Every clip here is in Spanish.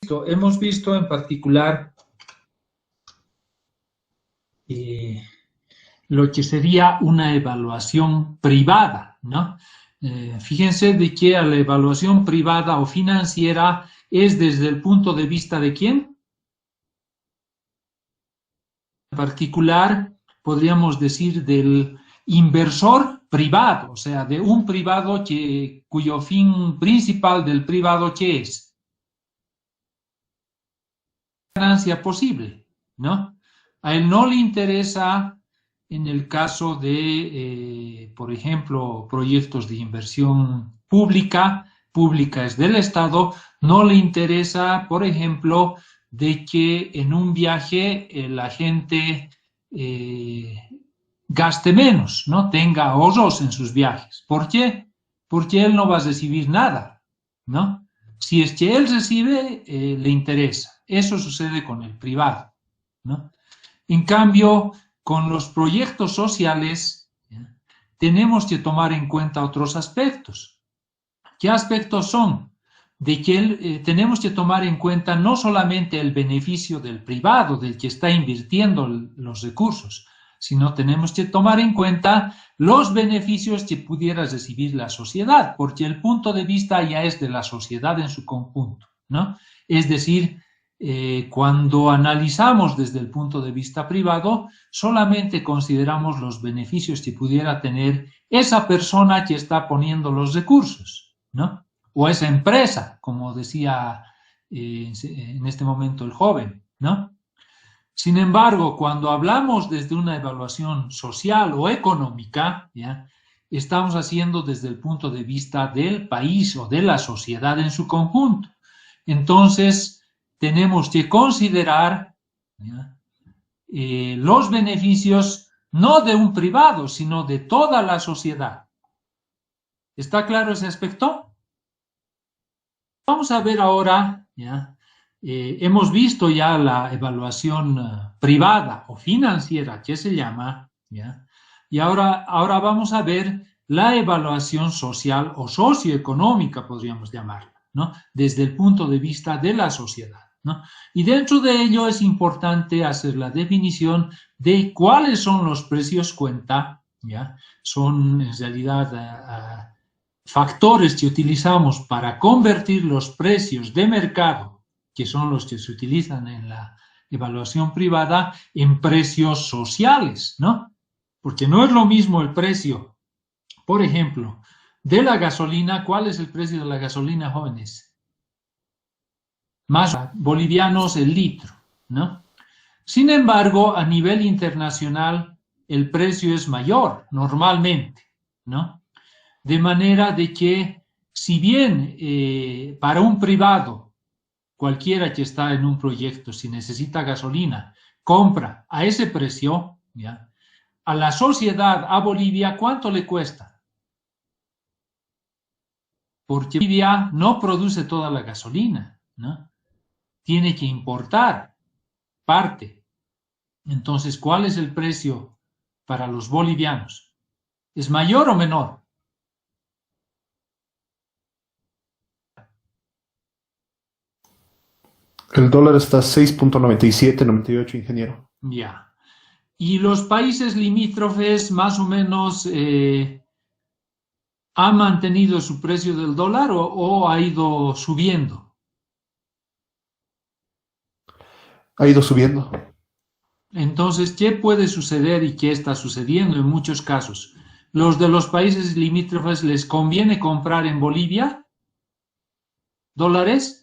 Hemos visto en particular lo que sería una evaluación privada, ¿no? Fíjense de que a la evaluación privada o financiera es desde el punto de vista de ¿quién? En particular, podríamos decir del inversor privado, o sea, de un privado cuyo fin principal del privado, ¿qué es? Ganancia posible, ¿no? A él no le interesa, en el caso de, por ejemplo, proyectos de inversión pública es del Estado, no le interesa, por ejemplo, de que en un viaje la gente gaste menos, ¿no? Tenga ahorros en sus viajes. ¿Por qué? Porque él no va a recibir nada, ¿no? Si es que él recibe, le interesa. Eso sucede con el privado, ¿no? En cambio, con los proyectos sociales, ¿ya? Tenemos que tomar en cuenta otros aspectos. ¿Qué aspectos son? De que tenemos que tomar en cuenta no solamente el beneficio del privado, del que está invirtiendo los recursos, sino tenemos que tomar en cuenta los beneficios que pudiera recibir la sociedad, porque el punto de vista ya es de la sociedad en su conjunto, ¿no? Es decir, cuando analizamos desde el punto de vista privado, solamente consideramos los beneficios que pudiera tener esa persona que está poniendo los recursos, ¿no? O esa empresa, como decía en este momento el joven, ¿no? Sin embargo, cuando hablamos desde una evaluación social o económica, ¿ya? Estamos haciendo desde el punto de vista del país o de la sociedad en su conjunto. Entonces, tenemos que considerar los beneficios no de un privado, sino de toda la sociedad. ¿Está claro ese aspecto? Vamos a ver ahora, ¿ya? Hemos visto ya la evaluación privada o financiera, que se llama, ¿ya? Y ahora vamos a ver la evaluación social o socioeconómica, podríamos llamarla, ¿no? Desde el punto de vista de la sociedad, ¿no? Y dentro de ello es importante hacer la definición de cuáles son los precios cuenta, ¿ya? Son en realidad factores que utilizamos para convertir los precios de mercado, que son los que se utilizan en la evaluación privada, en precios sociales, ¿no? Porque no es lo mismo el precio, por ejemplo, de la gasolina. ¿Cuál es el precio de la gasolina, jóvenes? Más bolivianos el litro, ¿no? Sin embargo, a nivel internacional, el precio es mayor, normalmente, ¿no? De manera de que, si bien para un privado, cualquiera que está en un proyecto, si necesita gasolina, compra a ese precio, ¿ya? A la sociedad, a Bolivia, ¿cuánto le cuesta? Porque Bolivia no produce toda la gasolina, ¿no? Tiene que importar parte. Entonces, ¿cuál es el precio para los bolivianos? ¿Es mayor o menor? El dólar está a 6.97, 98, ingeniero. Ya. Y los países limítrofes más o menos ¿ha mantenido su precio del dólar o ha ido subiendo? Ha ido subiendo. Entonces, ¿qué puede suceder y qué está sucediendo en muchos casos? ¿Los de los países limítrofes les conviene comprar en Bolivia dólares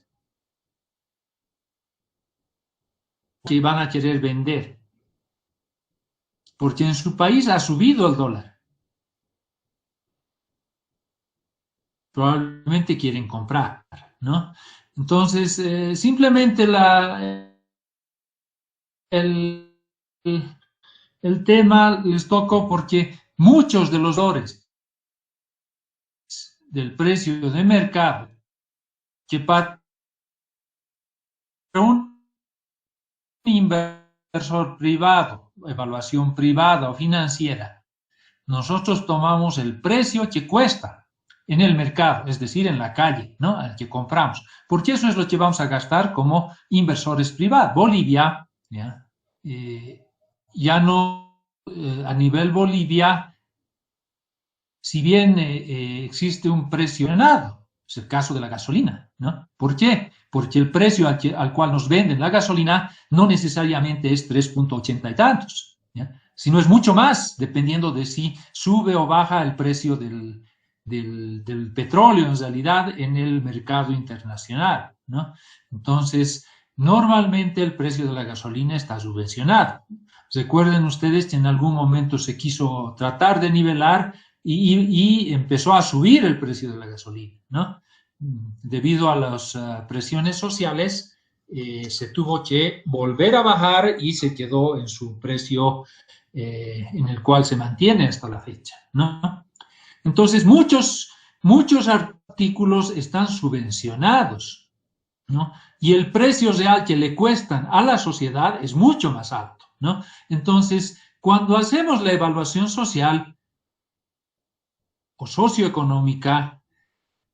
que van a querer vender? Porque en su país ha subido el dólar. Probablemente quieren comprar, ¿no? Entonces, simplemente el, el tema les tocó porque muchos de los valores del precio de mercado que para un inversor privado, evaluación privada o financiera, nosotros tomamos el precio que cuesta, en el mercado, es decir, en la calle, ¿no? Al que compramos, porque eso es lo que vamos a gastar como inversores privados. Bolivia, ya no, a nivel Bolivia, si bien existe un precio ganado, es el caso de la gasolina, ¿no? ¿Por qué? Porque el precio al cual nos venden la gasolina no necesariamente es 3.80 y tantos, ¿ya? Sino es mucho más, dependiendo de si sube o baja el precio del petróleo, en realidad, en el mercado internacional, ¿no? Entonces, normalmente el precio de la gasolina está subvencionado. Recuerden ustedes que en algún momento se quiso tratar de nivelar y empezó a subir el precio de la gasolina, ¿no? Debido a las presiones sociales, se tuvo que volver a bajar y se quedó en su precio en el cual se mantiene hasta la fecha, ¿no? Entonces, muchos artículos están subvencionados, ¿no? Y el precio real que le cuestan a la sociedad es mucho más alto, ¿no? Entonces, cuando hacemos la evaluación social o socioeconómica,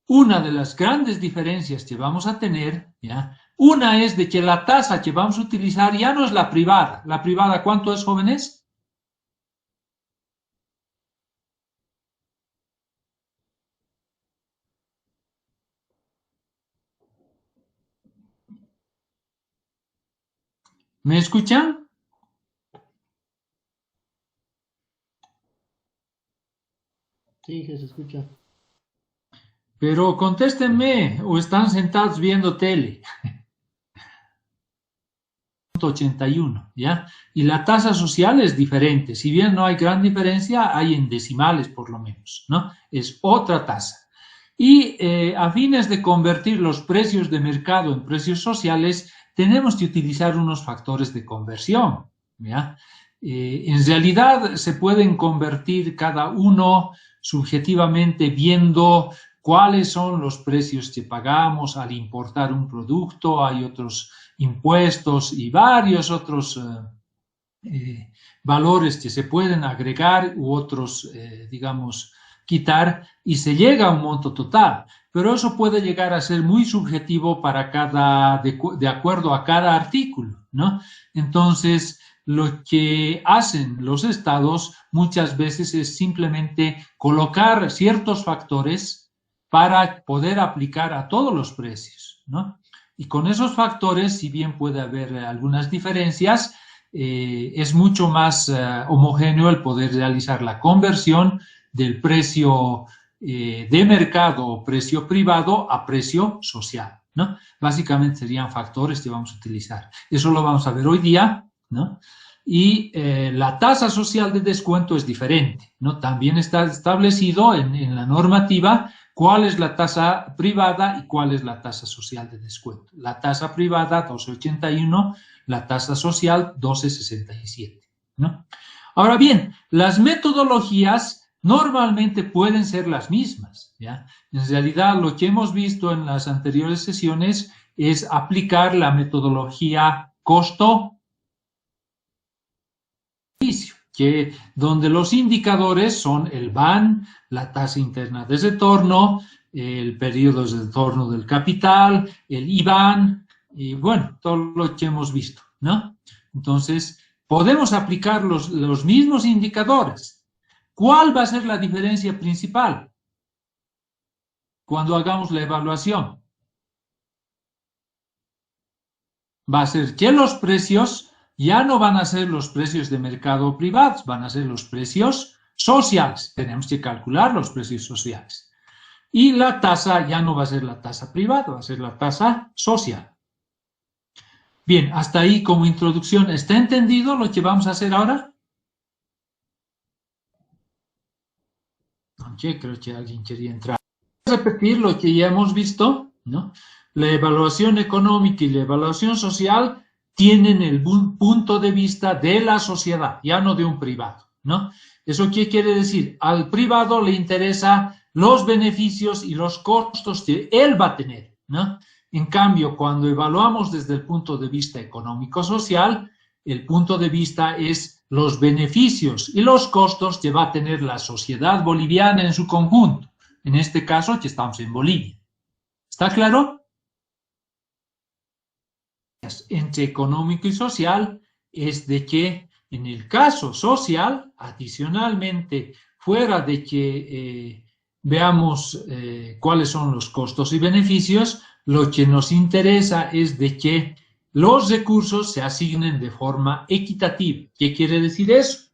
una de las grandes diferencias que vamos a tener, ¿ya? Una es de que la tasa que vamos a utilizar ya no es la privada. ¿La privada cuánto es, jóvenes? ¿Me escuchan? Sí, que se escucha. Pero contéstenme, o están sentados viendo tele. 81, ¿ya? Y la tasa social es diferente. Si bien no hay gran diferencia, hay en decimales por lo menos, ¿no? Es otra tasa. Y a fines de convertir los precios de mercado en precios sociales, tenemos que utilizar unos factores de conversión, ¿ya? En realidad se pueden convertir cada uno subjetivamente viendo cuáles son los precios que pagamos al importar un producto. Hay otros impuestos y varios otros valores que se pueden agregar u otros, digamos, quitar, y se llega a un monto total. Pero eso puede llegar a ser muy subjetivo para de acuerdo a cada artículo, ¿no? Entonces, lo que hacen los estados muchas veces es simplemente colocar ciertos factores para poder aplicar a todos los precios, ¿no? Y con esos factores, si bien puede haber algunas diferencias, es mucho más homogéneo el poder realizar la conversión del precio de mercado o precio privado a precio social, ¿no? Básicamente serían factores que vamos a utilizar. Eso lo vamos a ver hoy día, ¿no? Y la tasa social de descuento es diferente, ¿no? También está establecido en la normativa cuál es la tasa privada y cuál es la tasa social de descuento. La tasa privada 12.81, la tasa social 12.67, ¿no? Ahora bien, las metodologías normalmente pueden ser las mismas, ¿ya? En realidad, lo que hemos visto en las anteriores sesiones es aplicar la metodología costo-beneficio, donde los indicadores son el BAN, la tasa interna de retorno, el periodo de retorno del capital, el IBAN, y bueno, todo lo que hemos visto, ¿no? Entonces, podemos aplicar los mismos indicadores. ¿Cuál va a ser la diferencia principal cuando hagamos la evaluación? Va a ser que los precios ya no van a ser los precios de mercado privados, van a ser los precios sociales. Tenemos que calcular los precios sociales. Y la tasa ya no va a ser la tasa privada, va a ser la tasa social. Bien, hasta ahí como introducción. ¿Está entendido lo que vamos a hacer ahora? Aunque creo que alguien quería entrar. Voy a repetir lo que ya hemos visto, ¿no? La evaluación económica y la evaluación social tienen el punto de vista de la sociedad, ya no de un privado, ¿no? ¿Eso qué quiere decir? Al privado le interesa los beneficios y los costos que él va a tener, ¿no? En cambio, cuando evaluamos desde el punto de vista económico-social, el punto de vista es los beneficios y los costos que va a tener la sociedad boliviana en su conjunto. En este caso, que estamos en Bolivia. ¿Está claro? Entre económico y social es de que en el caso social, adicionalmente, fuera de que veamos cuáles son los costos y beneficios, lo que nos interesa es de que los recursos se asignen de forma equitativa. ¿Qué quiere decir eso?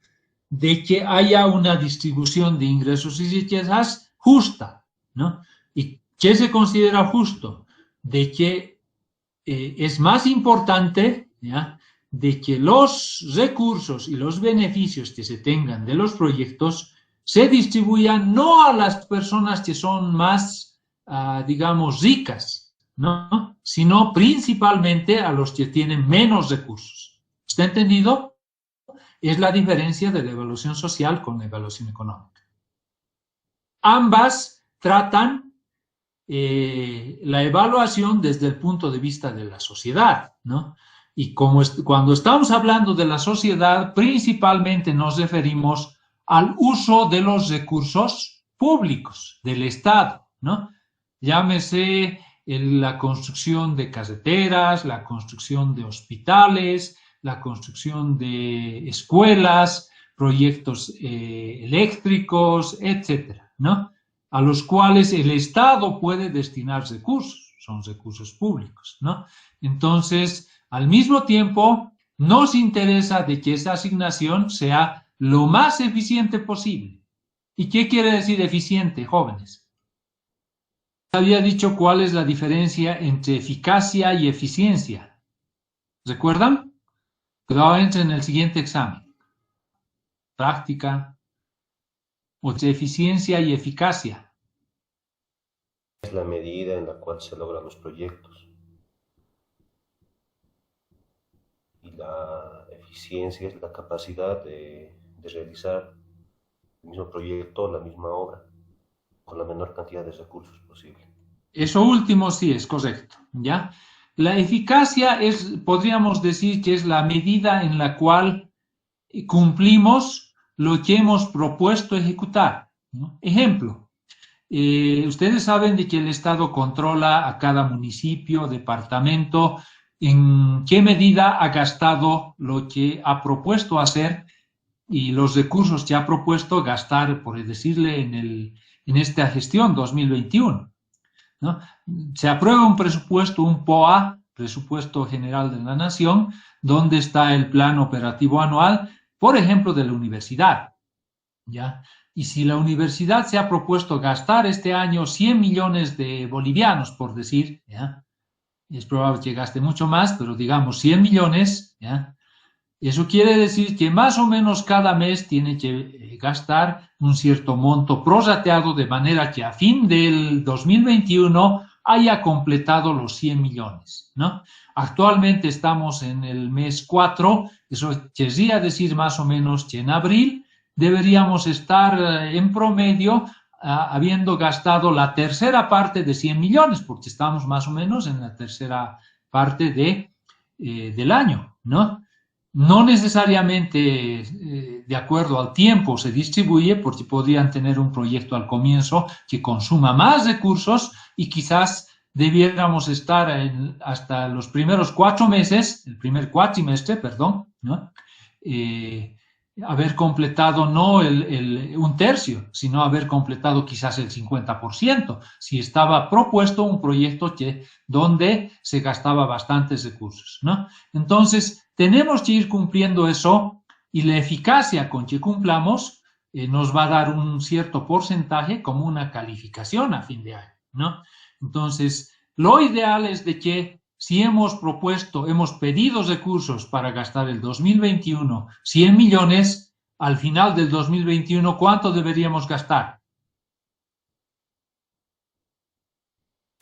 De que haya una distribución de ingresos y riquezas justa, ¿no? ¿Y qué se considera justo? De que es más importante, ¿ya?, de que los recursos y los beneficios que se tengan de los proyectos se distribuyan no a las personas que son más, digamos, ricas, ¿no?, sino principalmente a los que tienen menos recursos. ¿Está entendido? Es la diferencia de la evaluación social con la evaluación económica. Ambas tratan la evaluación desde el punto de vista de la sociedad, ¿no? Y cuando estamos hablando de la sociedad, principalmente nos referimos al uso de los recursos públicos del Estado, ¿no? Llámese la construcción de carreteras, la construcción de hospitales, la construcción de escuelas, proyectos eléctricos, etcétera, ¿no?, a los cuales el Estado puede destinar recursos, son recursos públicos, ¿no? Entonces, al mismo tiempo, nos interesa de que esa asignación sea lo más eficiente posible. ¿Y qué quiere decir eficiente, jóvenes? Había dicho cuál es la diferencia entre eficacia y eficiencia. ¿Recuerdan? Probablemente en el siguiente examen. Práctica. O de eficiencia y eficacia. Es la medida en la cual se logran los proyectos. Y la eficiencia es la capacidad de realizar el mismo proyecto, la misma obra, con la menor cantidad de recursos posible. Eso último sí es correcto, ¿ya? La eficacia podríamos decir que es la medida en la cual cumplimos lo que hemos propuesto ejecutar, ¿no? Ejemplo, ustedes saben de que el Estado controla a cada municipio, departamento, en qué medida ha gastado lo que ha propuesto hacer y los recursos que ha propuesto gastar, por decirle, en esta gestión 2021, ¿no? Se aprueba un presupuesto, un POA, Presupuesto General de la Nación, donde está el plan operativo anual, por ejemplo, de la universidad, ¿ya? Y si la universidad se ha propuesto gastar este año 100 millones de bolivianos, por decir, ¿ya?, es probable que gaste mucho más, pero digamos 100 millones, ¿ya?, eso quiere decir que más o menos cada mes tiene que gastar un cierto monto prorrateado de manera que a fin del 2021 haya completado los 100 millones, ¿no? Actualmente estamos en el mes 4, eso querría decir más o menos que en abril deberíamos estar en promedio habiendo gastado la tercera parte de 100 millones, porque estamos más o menos en la tercera parte del año, ¿no? No necesariamente de acuerdo al tiempo se distribuye, porque podrían tener un proyecto al comienzo que consuma más recursos y quizás debiéramos estar hasta los primeros 4 meses, el primer cuatrimestre, perdón, ¿no?, haber completado no un tercio, sino haber completado quizás el 50%, si estaba propuesto un proyecto donde se gastaba bastantes recursos, ¿no? Entonces, tenemos que ir cumpliendo eso y la eficacia con que cumplamos nos va a dar un cierto porcentaje como una calificación a fin de año, ¿no? Entonces, lo ideal es de que si hemos pedido recursos para gastar el 2021 100 millones, al final del 2021, ¿cuánto deberíamos gastar?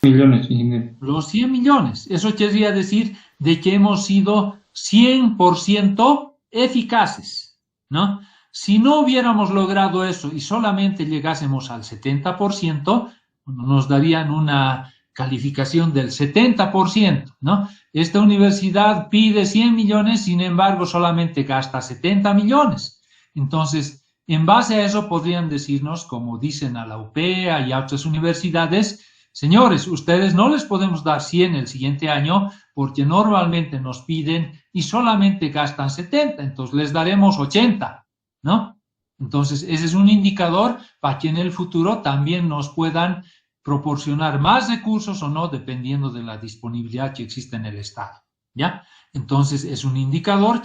Millones, ingeniero. Los 100 millones. Eso querría decir de que hemos sido 100% eficaces, ¿no? Si no hubiéramos logrado eso y solamente llegásemos al 70%, nos darían una calificación del 70%, ¿no? Esta universidad pide 100 millones, sin embargo, solamente gasta 70 millones. Entonces, En base a eso podrían decirnos, como dicen a la UPEA y a otras universidades, señores, ustedes no les podemos dar 100 el siguiente año porque normalmente nos piden y solamente gastan 70, entonces les daremos 80, ¿no? Entonces, ese es un indicador para que en el futuro también nos puedan proporcionar más recursos o no, dependiendo de la disponibilidad que existe en el Estado, ¿ya? Entonces, es un indicador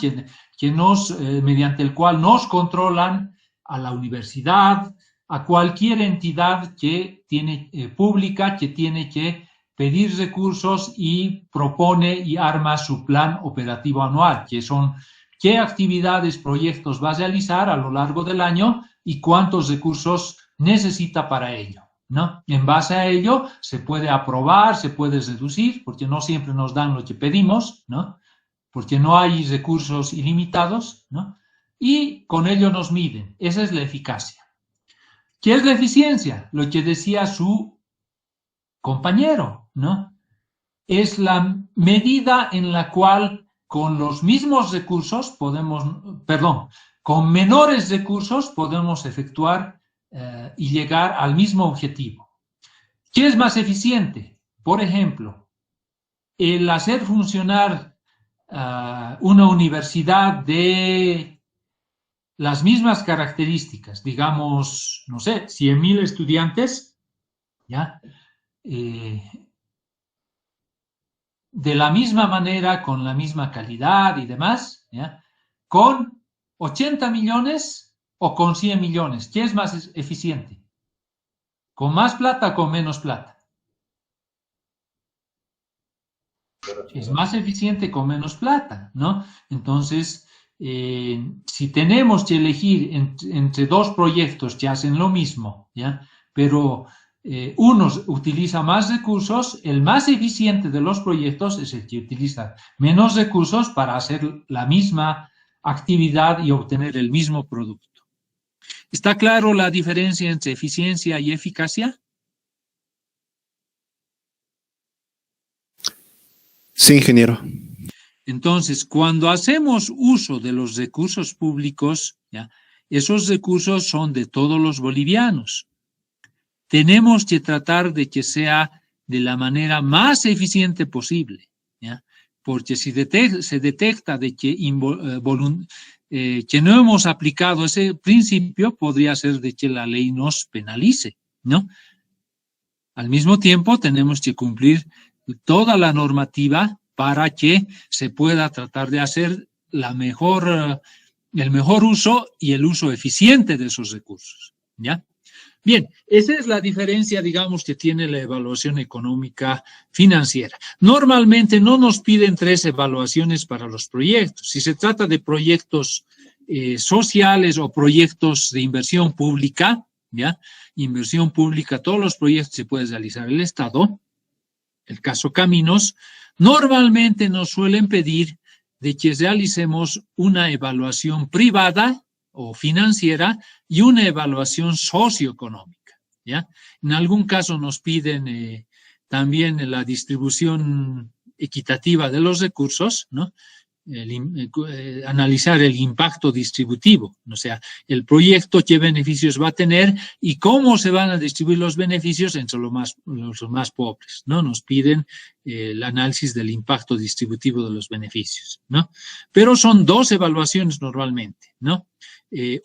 mediante el cual nos controlan a la universidad, a cualquier entidad que tiene pública, que tiene que pedir recursos y propone y arma su plan operativo anual, que son qué actividades, proyectos va a realizar a lo largo del año y cuántos recursos necesita para ello, ¿no? En base a ello se puede aprobar, se puede reducir, porque no siempre nos dan lo que pedimos, ¿no? Porque no hay recursos ilimitados, ¿no? Y con ello nos miden. Esa es la eficacia. ¿Qué es la eficiencia? Lo que decía su compañero, ¿no? Es la medida en la cual con los mismos recursos con menores recursos podemos efectuar y llegar al mismo objetivo. ¿Qué es más eficiente? Por ejemplo, el hacer funcionar una universidad de las mismas características, digamos, no sé, 100.000 estudiantes, ¿ya? De la misma manera, con la misma calidad y demás, ¿ya? Con 80 millones o con 100 millones. ¿Qué es más eficiente? ¿Con más plata o con menos plata? Es más eficiente con menos plata, ¿no? Entonces, si tenemos que elegir entre dos proyectos que hacen lo mismo, ¿ya? Pero uno utiliza más recursos, el más eficiente de los proyectos es el que utiliza menos recursos para hacer la misma actividad y obtener el mismo producto. ¿Está claro la diferencia entre eficiencia y eficacia? Sí, ingeniero. Entonces, cuando hacemos uso de los recursos públicos, ¿ya? Esos recursos son de todos los bolivianos. Tenemos que tratar de que sea de la manera más eficiente posible, ¿ya? Porque si se detecta de que no hemos aplicado ese principio, podría ser de que la ley nos penalice, ¿no? Al mismo tiempo, tenemos que cumplir toda la normativa para que se pueda tratar de hacer el mejor uso y el uso eficiente de esos recursos, ¿ya? Bien, esa es la diferencia, digamos, que tiene la evaluación económica financiera. Normalmente no nos piden 3 evaluaciones para los proyectos. Si se trata de proyectos sociales o proyectos de inversión pública, ¿ya? Inversión pública, todos los proyectos se pueden realizar el Estado. El caso Caminos, normalmente nos suelen pedir de que realicemos una evaluación privada o financiera y una evaluación socioeconómica, ¿ya? En algún caso nos piden también la distribución equitativa de los recursos, ¿no? Analizar el impacto distributivo, o sea, el proyecto, qué beneficios va a tener y cómo se van a distribuir los beneficios entre los más pobres, ¿no? Nos piden el análisis del impacto distributivo de los beneficios, ¿no? Pero son 2 evaluaciones normalmente, ¿no?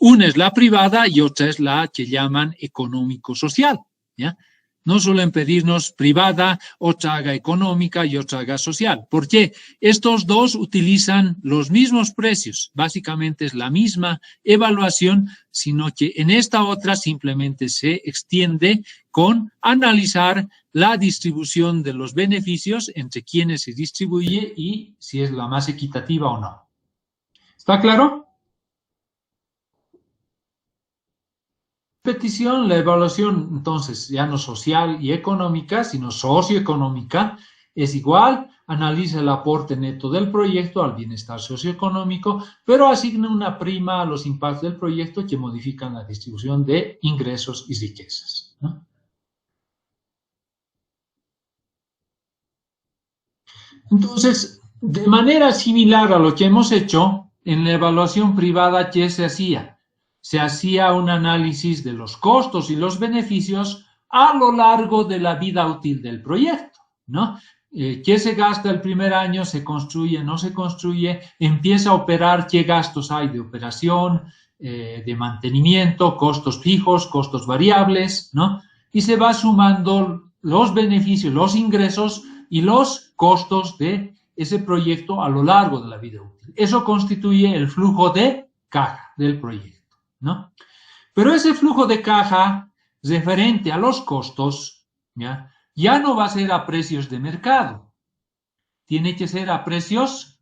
Una es la privada y otra es la que llaman económico-social, ¿ya? No suelen pedirnos privada, otra haga económica y otra haga social. ¿Por qué? Estos 2 utilizan los mismos precios. Básicamente es la misma evaluación, sino que en esta otra simplemente se extiende con analizar la distribución de los beneficios entre quienes se distribuye y si es la más equitativa o no. ¿Está claro? Petición, la evaluación, entonces, ya no social y económica, sino socioeconómica, es igual, analiza el aporte neto del proyecto al bienestar socioeconómico, pero asigna una prima a los impactos del proyecto que modifican la distribución de ingresos y riquezas, ¿no? Entonces, de manera similar a lo que hemos hecho, en la evaluación privada, ¿qué se hacía? se hacía un análisis de los costos y los beneficios a lo largo de la vida útil del proyecto, ¿no? ¿Qué se gasta el primer año? ¿Se construye? ¿No se construye? ¿Empieza a operar? ¿Qué gastos hay de operación, de mantenimiento, costos fijos, costos variables, ¿no? Y se va sumando los beneficios, los ingresos y los costos de ese proyecto a lo largo de la vida útil. Eso constituye el flujo de caja del proyecto, ¿no? Pero ese flujo de caja referente a los costos, ya no va a ser a precios de mercado, tiene que ser a precios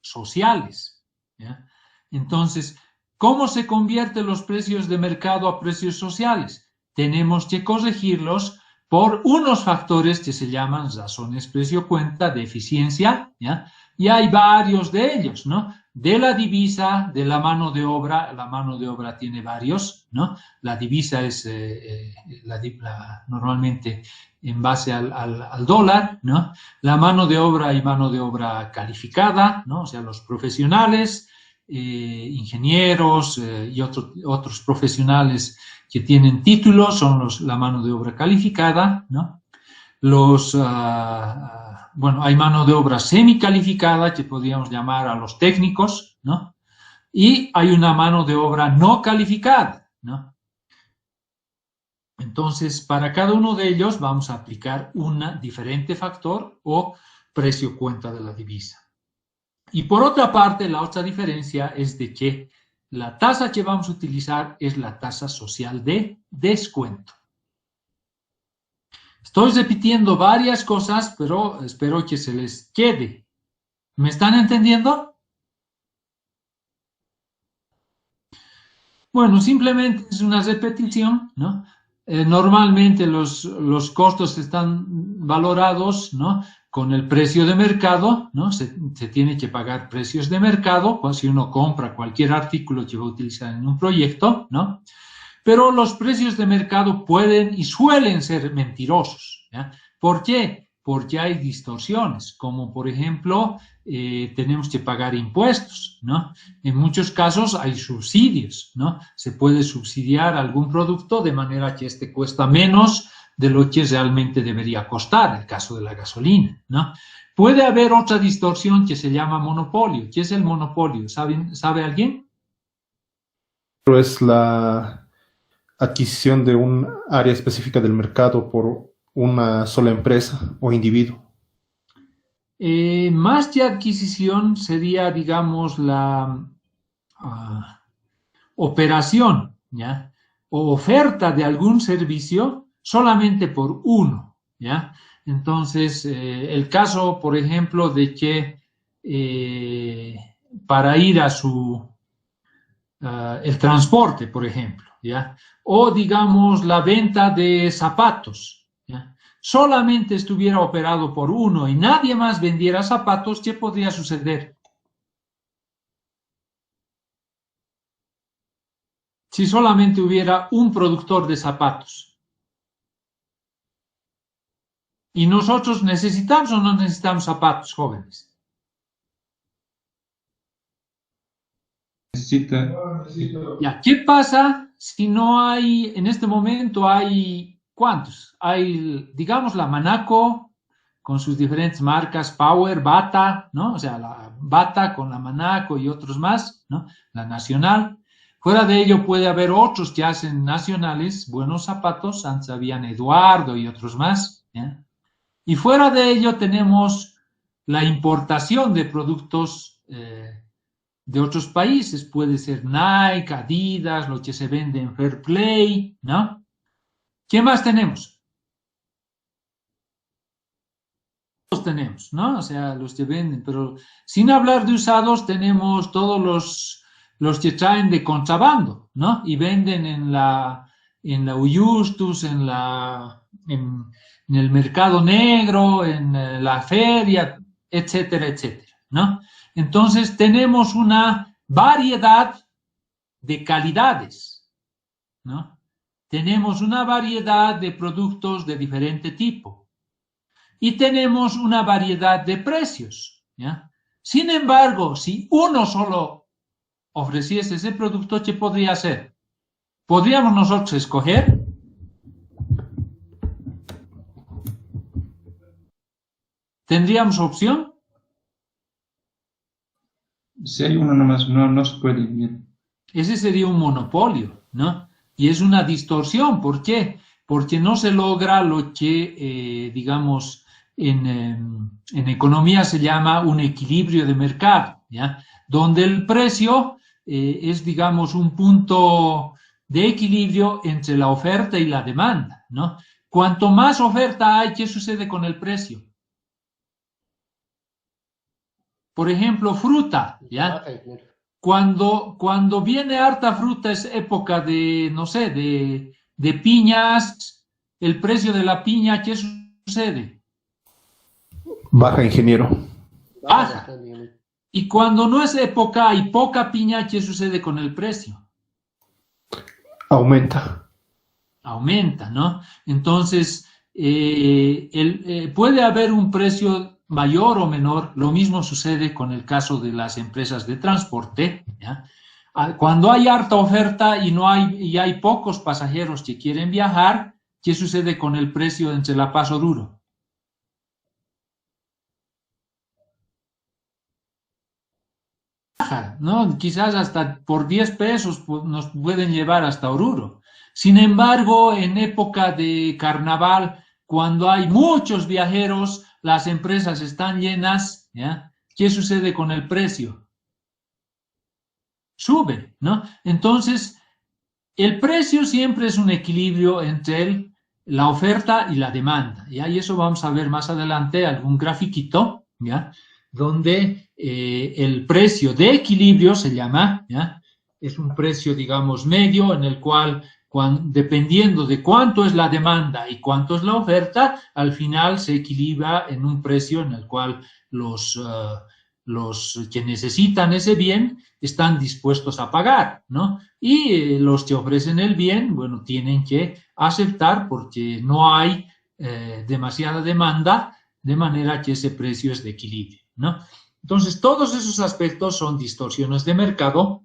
sociales, ¿ya? Entonces, ¿cómo se convierten los precios de mercado a precios sociales? Tenemos que corregirlos por unos factores que se llaman razones precio-cuenta de eficiencia, ¿ya? Y hay varios de ellos, ¿no? De la divisa, de la mano de obra tiene varios, ¿no? La divisa es normalmente en base al dólar, ¿no? La mano de obra y mano de obra calificada, ¿no? O sea, los profesionales, ingenieros y otros profesionales que tienen títulos son la mano de obra calificada, ¿no? Bueno, hay mano de obra semicalificada que podríamos llamar a los técnicos, ¿no? Y hay una mano de obra no calificada, ¿no? Entonces, para cada uno de ellos vamos a aplicar un diferente factor o precio-cuenta de la divisa. Y por otra parte, la otra diferencia es de que la tasa que vamos a utilizar es la tasa social de descuento. Estoy repitiendo varias cosas, pero espero que se les quede. ¿Me están entendiendo? Bueno, simplemente es una repetición, ¿no? Normalmente los costos están valorados, ¿no? Con el precio de mercado, ¿no? Se tiene que pagar precios de mercado, pues si uno compra cualquier artículo que va a utilizar en un proyecto, ¿no? Pero los precios de mercado pueden y suelen ser mentirosos, ¿ya? ¿Por qué? Porque hay distorsiones, como por ejemplo, tenemos que pagar impuestos, ¿no? En muchos casos hay subsidios, ¿no? Se puede subsidiar algún producto de manera que este cuesta menos de lo que realmente debería costar, el caso de la gasolina, ¿no? Puede haber otra distorsión que se llama monopolio. ¿Qué es el monopolio? ¿Sabe alguien? Pero es la adquisición de un área específica del mercado por una sola empresa o individuo. Más que adquisición sería, digamos, la operación, ¿ya? O oferta de algún servicio solamente por uno, ¿ya? Entonces, el caso, por ejemplo, de que para ir a el transporte, por ejemplo, ¿ya? O digamos la venta de zapatos, ¿ya? Solamente estuviera operado por uno y nadie más vendiera zapatos, ¿qué podría suceder? Si solamente hubiera un productor de zapatos. ¿Y nosotros necesitamos o no necesitamos zapatos, jóvenes? Necesita. Ya, ¿qué pasa si no hay, en este momento hay, ¿cuántos? Hay, digamos, la Manaco con sus diferentes marcas, Power, Bata, ¿no? O sea, la Bata con la Manaco y otros más, ¿no? La Nacional. Fuera de ello puede haber otros que hacen nacionales, buenos zapatos, antes habían Eduardo y otros más, ¿ya? Y fuera de ello tenemos la importación de productos de otros países, puede ser Nike, Adidas, lo que se vende en Fair Play, ¿no? ¿Qué más tenemos? Todos tenemos, ¿no? O sea, los que venden, pero sin hablar de usados tenemos todos los que traen de contrabando, ¿no? Y venden en la Uyustus, en el mercado negro, en la feria, etcétera, etcétera, ¿no? Entonces tenemos una variedad de calidades, ¿no? Tenemos una variedad de productos de diferente tipo y tenemos una variedad de precios, ¿ya? Sin embargo, si uno solo ofreciese ese producto, ¿qué podría ser? ¿Podríamos nosotros escoger? ¿Tendríamos opción? Si hay uno nomás, no se puede bien. Ese sería un monopolio, ¿no? Y es una distorsión. ¿Por qué? Porque no se logra lo que, digamos, en economía se llama un equilibrio de mercado, ¿ya? Donde el precio es, digamos, un punto de equilibrio entre la oferta y la demanda, ¿no? Cuanto más oferta hay, ¿qué sucede con el precio? Por ejemplo, fruta, ¿ya? Baja, ingeniero. Cuando viene harta fruta es época de, no sé, de piñas, el precio de la piña, ¿qué sucede? Baja, ingeniero. Baja. Bastante, ingeniero. Y cuando no es época y poca piña, ¿qué sucede con el precio? Aumenta. Aumenta, ¿no? Entonces, puede haber un precio mayor o menor, lo mismo sucede con el caso de las empresas de transporte, ¿ya? Cuando hay harta oferta y hay pocos pasajeros que quieren viajar, ¿qué sucede con el precio entre la Paso Duro? Baja, ¿no? Quizás hasta por 10 pesos nos pueden llevar hasta Oruro. Sin embargo, en época de carnaval, cuando hay muchos viajeros, las empresas están llenas, ¿ya? ¿Qué sucede con el precio? Sube, ¿no? Entonces, el precio siempre es un equilibrio entre la oferta y la demanda, ¿ya? Y eso vamos a ver más adelante, algún grafiquito, ¿ya? Donde el precio de equilibrio se llama, ¿ya? Es un precio, digamos, medio en el cual, dependiendo de cuánto es la demanda y cuánto es la oferta, al final se equilibra en un precio en el cual los que necesitan ese bien están dispuestos a pagar, ¿no? Y los que ofrecen el bien, bueno, tienen que aceptar porque no hay demasiada demanda, de manera que ese precio es de equilibrio, ¿no? Entonces, todos esos aspectos son distorsiones de mercado.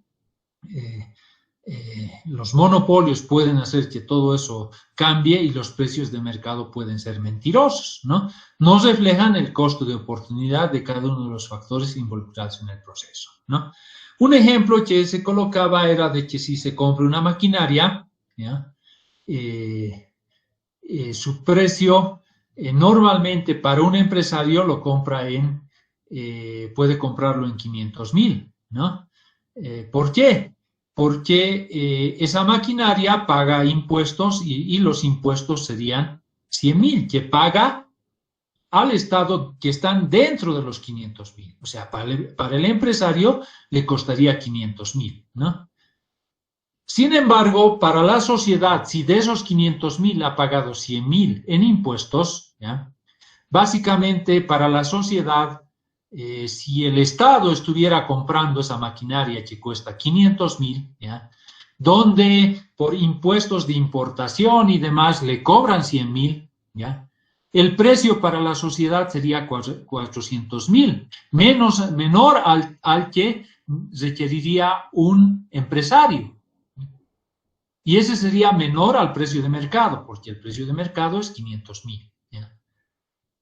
Los monopolios pueden hacer que todo eso cambie y los precios de mercado pueden ser mentirosos, ¿no? No reflejan el costo de oportunidad de cada uno de los factores involucrados en el proceso, ¿no? Un ejemplo que se colocaba era de que si se compra una maquinaria, ¿ya? Su precio normalmente para un empresario lo compra puede comprarlo en 500,000, ¿no? ¿Por qué? Porque esa maquinaria paga impuestos y los impuestos serían 100,000 que paga al Estado que están dentro de los 500,000. O sea, para el empresario le costaría 500,000, ¿no? Sin embargo, para la sociedad, si de esos 500,000 ha pagado 100,000 en impuestos, ¿ya? Básicamente para la sociedad, si el Estado estuviera comprando esa maquinaria que cuesta 500,000, ¿ya? Donde por impuestos de importación y demás le cobran 100,000, ¿ya? El precio para la sociedad sería 400,000, menor al que requeriría un empresario. Y ese sería menor al precio de mercado, porque el precio de mercado es 500,000. ¿Ya?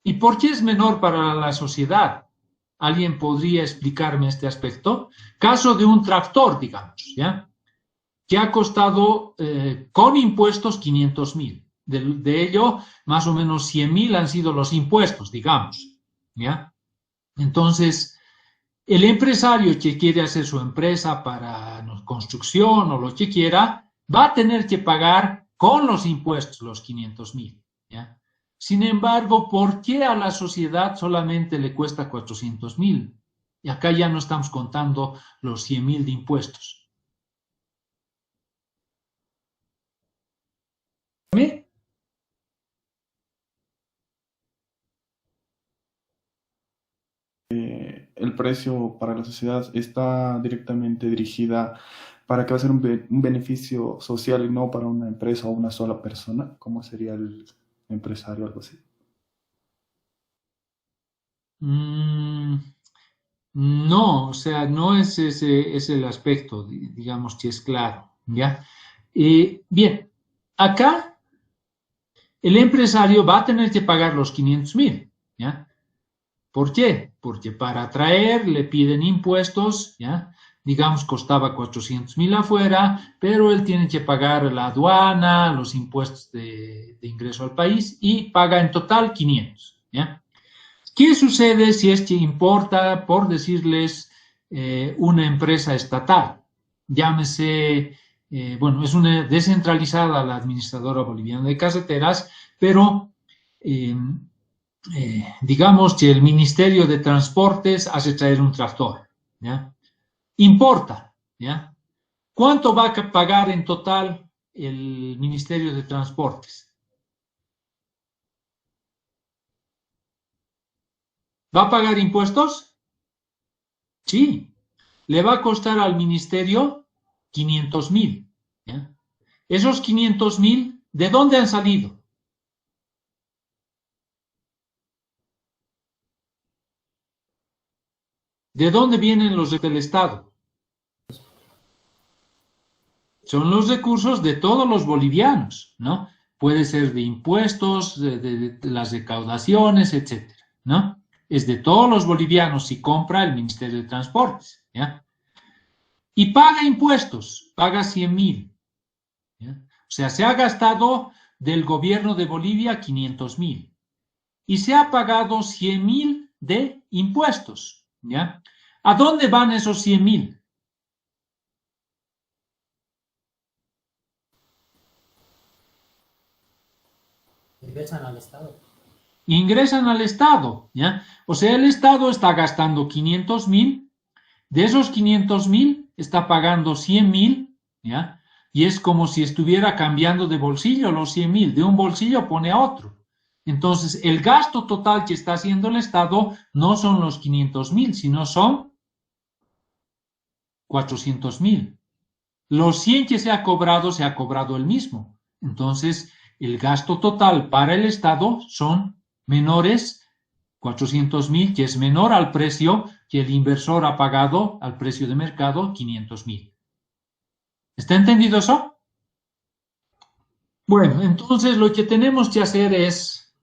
¿Y por qué es menor para la sociedad? ¿Alguien podría explicarme este aspecto? Caso de un tractor, digamos, ¿ya? Que ha costado con impuestos 500,000. De ello, más o menos 100,000 han sido los impuestos, digamos, ¿ya? Entonces, el empresario que quiere hacer su empresa para construcción o lo que quiera, va a tener que pagar con los impuestos los 500,000, ¿ya? Sin embargo, ¿por qué a la sociedad solamente le cuesta 400,000? Y acá ya no estamos contando los 100,000 de impuestos. ¿Me? El precio para la sociedad está directamente dirigida para que va a ser un beneficio social y no para una empresa o una sola persona, como sería el empresario o algo así. No, o sea, no es ese es el aspecto, digamos que es claro, ¿ya? Bien, acá el empresario va a tener que pagar los 500.000, ¿ya? ¿Por qué? Porque para traer le piden impuestos, ¿ya? Digamos, costaba 400.000 afuera, pero él tiene que pagar la aduana, los impuestos de ingreso al país y paga en total 500, ¿ya? ¿Qué sucede si es que importa, por decirles, una empresa estatal? Llámese, bueno, es una descentralizada la administradora boliviana de carreteras, pero eh, digamos que el Ministerio de Transportes hace traer un tractor, ¿ya? Importa, ¿ya? ¿Cuánto va a pagar en total el Ministerio de Transportes? ¿Va a pagar impuestos? Sí. Le va a costar al ministerio 500.000, ¿ya? Esos 500.000, ¿de dónde han salido? ¿De dónde vienen los del Estado? Son los recursos de todos los bolivianos, ¿no? Puede ser de impuestos, de las recaudaciones, etcétera, ¿no? Es de todos los bolivianos si compra el Ministerio de Transportes, ¿ya? Y paga impuestos, paga 100.000, ¿ya? O sea, se ha gastado del gobierno de Bolivia 500.000 y se ha pagado 100.000 de impuestos, ¿ya? ¿A dónde van esos 100.000? Ingresan al Estado. Ingresan al Estado, ¿ya? O sea, el Estado está gastando 500.000, de esos 500.000 está pagando 100.000, ¿ya? Y es como si estuviera cambiando de bolsillo los 100.000, de un bolsillo pone a otro. Entonces, el gasto total que está haciendo el Estado no son los 500.000, sino son 400.000. Los 100 que se ha cobrado el mismo. Entonces, el gasto total para el Estado son menores 400.000, que es menor al precio que el inversor ha pagado al precio de mercado, 500.000. ¿Está entendido eso? Bueno, entonces lo que tenemos que hacer es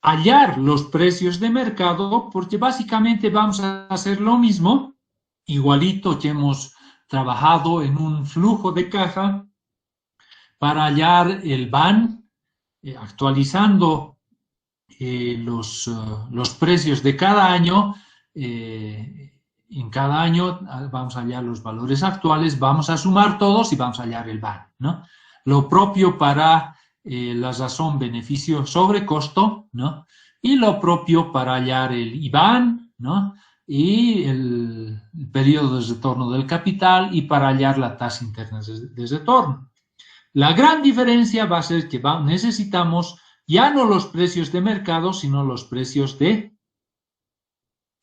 hallar los precios de mercado, porque básicamente vamos a hacer lo mismo, igualito que hemos trabajado en un flujo de caja para hallar el BAN, actualizando los precios de cada año. En cada año vamos a hallar los valores actuales, vamos a sumar todos y vamos a hallar el BAN, ¿no? Lo propio para la razón beneficio sobre costo, ¿no? Y lo propio para hallar el IBAN, ¿no? Y el periodo de retorno del capital y para hallar la tasa interna de retorno. La gran diferencia va a ser que necesitamos ya no los precios de mercado, sino los precios de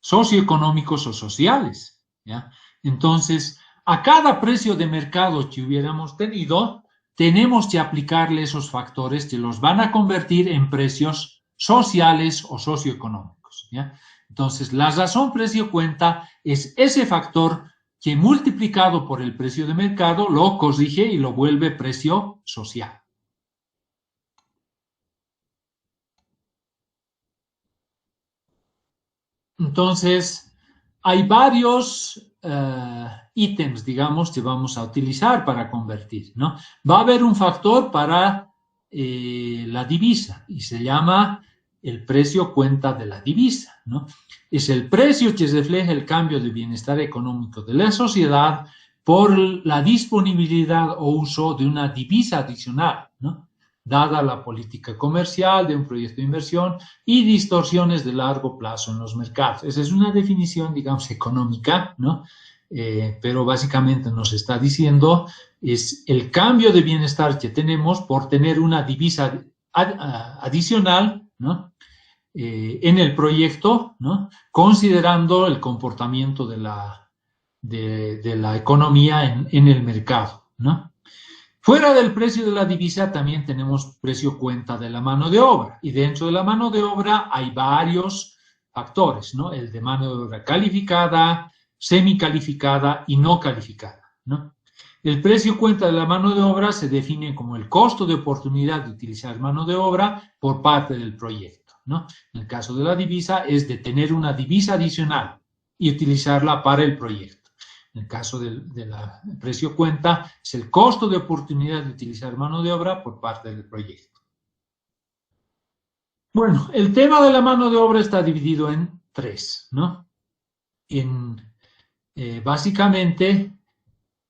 socioeconómicos o sociales, ¿ya? Entonces, a cada precio de mercado que hubiéramos tenido, tenemos que aplicarle esos factores que los van a convertir en precios sociales o socioeconómicos, ¿ya? Entonces, la razón precio-cuenta es ese factor que multiplicado por el precio de mercado lo corrige y lo vuelve precio social. Entonces, hay varios ítems, digamos, que vamos a utilizar para convertir, ¿no? Va a haber un factor para la divisa y se llama el precio cuenta de la divisa, ¿no? Es el precio que refleja el cambio de bienestar económico de la sociedad por la disponibilidad o uso de una divisa adicional, ¿no? Dada la política comercial de un proyecto de inversión y distorsiones de largo plazo en los mercados. Esa es una definición, digamos, económica, ¿no? Pero básicamente nos está diciendo es el cambio de bienestar que tenemos por tener una divisa adicional, ¿no? En el proyecto, ¿no? Considerando el comportamiento de la economía en el mercado, ¿no? Fuera del precio de la divisa también tenemos precio cuenta de la mano de obra y dentro de la mano de obra hay varios factores, ¿no? El de mano de obra calificada, semicalificada y no calificada, ¿no? El precio cuenta de la mano de obra se define como el costo de oportunidad de utilizar mano de obra por parte del proyecto, ¿no? En el caso de la divisa es de tener una divisa adicional y utilizarla para el proyecto. En el caso del precio cuenta es el costo de oportunidad de utilizar mano de obra por parte del proyecto. Bueno, el tema de la mano de obra está dividido en tres, ¿no? Básicamente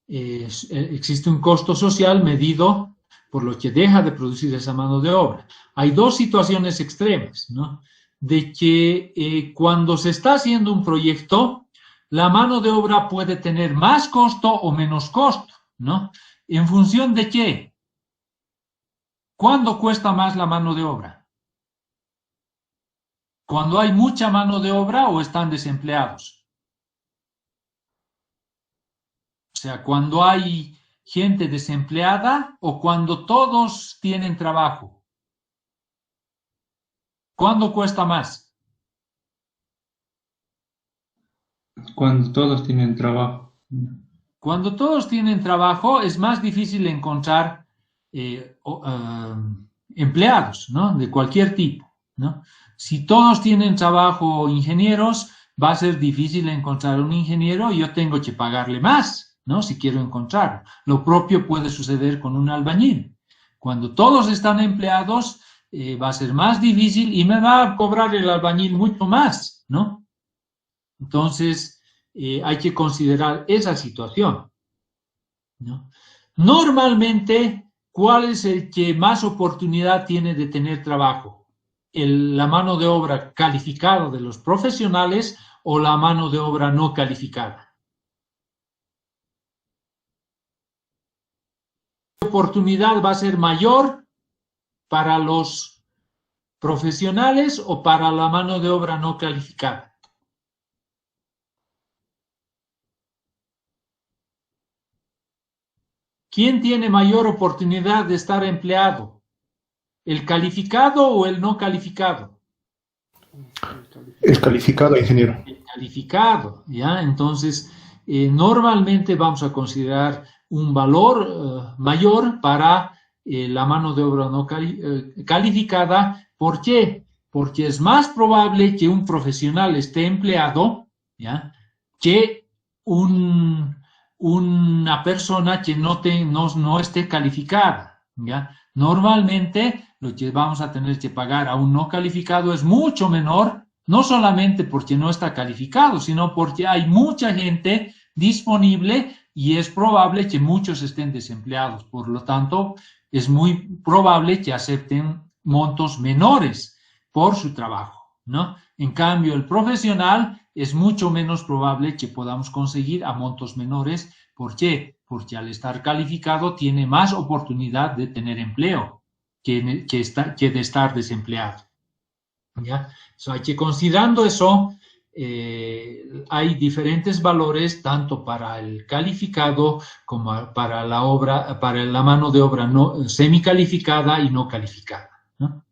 existe un costo social medido por lo que deja de producir esa mano de obra. Hay dos situaciones extremas, ¿no? De que cuando se está haciendo un proyecto, la mano de obra puede tener más costo o menos costo, ¿no? ¿En función de qué? ¿Cuándo cuesta más la mano de obra? ¿Cuando hay mucha mano de obra o están desempleados? O sea, cuando hay gente desempleada o cuando todos tienen trabajo. ¿Cuándo cuesta más? Cuando todos tienen trabajo. Cuando todos tienen trabajo es más difícil encontrar empleados, ¿no? De cualquier tipo, ¿no? Si todos tienen trabajo ingenieros, va a ser difícil encontrar un ingeniero y yo tengo que pagarle más, ¿no? Si quiero encontrarlo. Lo propio puede suceder con un albañil. Cuando todos están empleados, va a ser más difícil y me va a cobrar el albañil mucho más, ¿no? Entonces, hay que considerar esa situación, ¿no? Normalmente, ¿cuál es el que más oportunidad tiene de tener trabajo? ¿La mano de obra calificada de los profesionales o la mano de obra no calificada? ¿La oportunidad va a ser mayor para los profesionales o para la mano de obra no calificada? ¿Quién tiene mayor oportunidad de estar empleado? ¿El calificado o el no calificado? El calificado, ingeniero. El calificado, ¿ya? Entonces, normalmente vamos a considerar un valor mayor para la mano de obra no calificada. ¿Por qué? Porque es más probable que un profesional esté empleado, ¿ya? Que una persona que no esté calificada, ¿ya? Normalmente lo que vamos a tener que pagar a un no calificado es mucho menor, no solamente porque no está calificado, sino porque hay mucha gente disponible y es probable que muchos estén desempleados. Por lo tanto, es muy probable que acepten montos menores por su trabajo, ¿no? En cambio, el profesional es mucho menos probable que podamos conseguir a montos menores. ¿Por qué? Porque al estar calificado tiene más oportunidad de tener empleo que de estar desempleado, ¿ya? Hay que considerando eso, hay diferentes valores tanto para el calificado como para la mano de obra no semicalificada y no calificada, ¿no?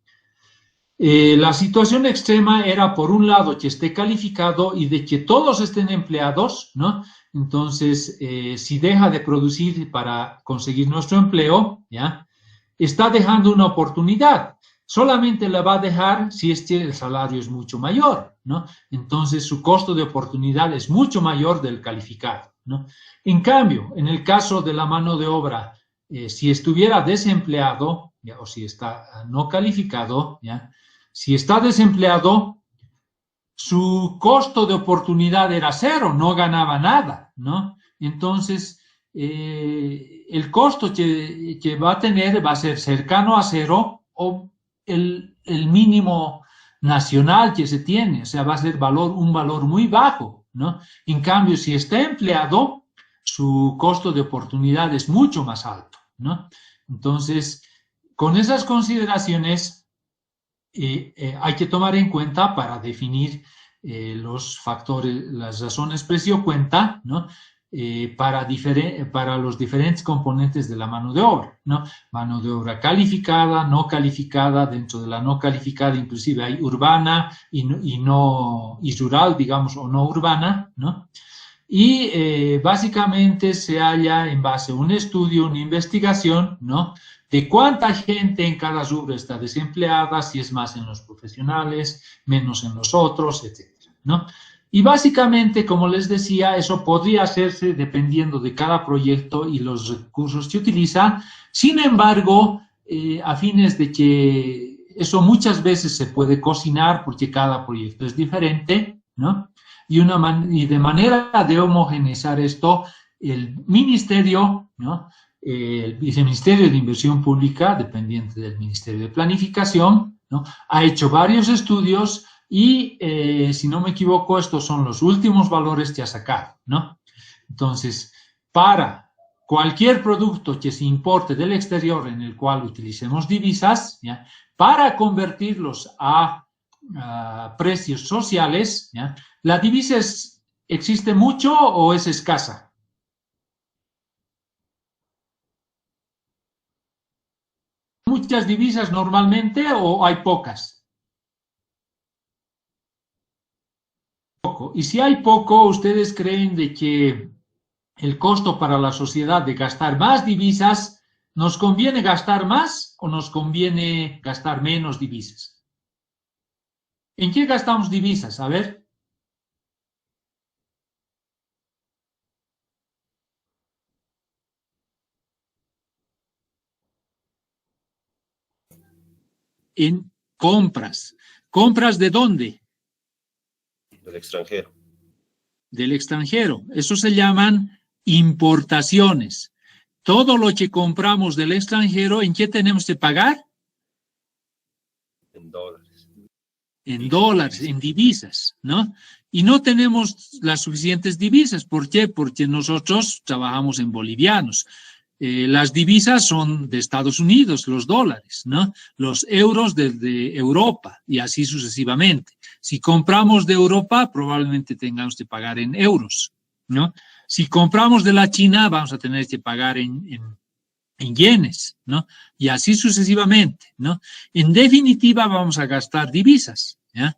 La situación extrema era, por un lado, que esté calificado y de que todos estén empleados, ¿no? Entonces, si deja de producir para conseguir nuestro empleo, ¿ya? Está dejando una oportunidad. Solamente la va a dejar si el salario es mucho mayor, ¿no? Entonces, su costo de oportunidad es mucho mayor del calificado, ¿no? En cambio, en el caso de la mano de obra, si estuviera desempleado, ¿ya? O si está no calificado, ¿ya? Si está desempleado, su costo de oportunidad era cero, no ganaba nada, ¿no? Entonces, el costo que va a tener va a ser cercano a cero o el mínimo nacional que se tiene, o sea, va a ser un valor muy bajo, ¿no? En cambio, si está empleado, su costo de oportunidad es mucho más alto, ¿no? Entonces, con esas consideraciones, hay que tomar en cuenta para definir los factores, las razones precio-cuenta, ¿no? para los diferentes componentes de la mano de obra, ¿no? Mano de obra calificada, no calificada, dentro de la no calificada inclusive hay urbana y rural, digamos, o no urbana, ¿no? Y básicamente se halla en base a un estudio, una investigación, ¿no? De cuánta gente en cada rubro está desempleada, si es más en los profesionales, menos en los otros, etcétera, ¿no? Y básicamente, como les decía, eso podría hacerse dependiendo de cada proyecto y los recursos que utiliza. Sin embargo, a fines de que eso muchas veces se puede cocinar porque cada proyecto es diferente, ¿no? Y de manera de homogeneizar esto, el ministerio, ¿no? El Viceministerio de Inversión Pública, dependiente del Ministerio de Planificación, ¿no? Ha hecho varios estudios y, si no me equivoco, estos son los últimos valores que ha sacado, ¿no? Entonces, para cualquier producto que se importe del exterior en el cual utilicemos divisas, ¿ya? Para convertirlos a precios sociales, ¿ya? ¿La divisa existe mucho o es escasa? ¿Muchas divisas normalmente o hay pocas? Poco. Y si hay poco, ¿ustedes creen de que el costo para la sociedad de gastar más divisas, nos conviene gastar más o nos conviene gastar menos divisas? ¿En qué gastamos divisas? A ver. En compras. ¿Compras de dónde? Del extranjero. Del extranjero. Eso se llaman importaciones. Todo lo que compramos del extranjero, ¿en qué tenemos que pagar? En dólares. En dólares, en divisas, ¿no? Y no tenemos las suficientes divisas. ¿Por qué? Porque nosotros trabajamos en bolivianos. Las divisas son de Estados Unidos, los dólares, ¿no? Los euros de Europa y así sucesivamente. Si compramos de Europa, probablemente tengamos que pagar en euros, ¿no? Si compramos de la China, vamos a tener que pagar en yenes, ¿no? Y así sucesivamente, ¿no? En definitiva, vamos a gastar divisas, ¿ya?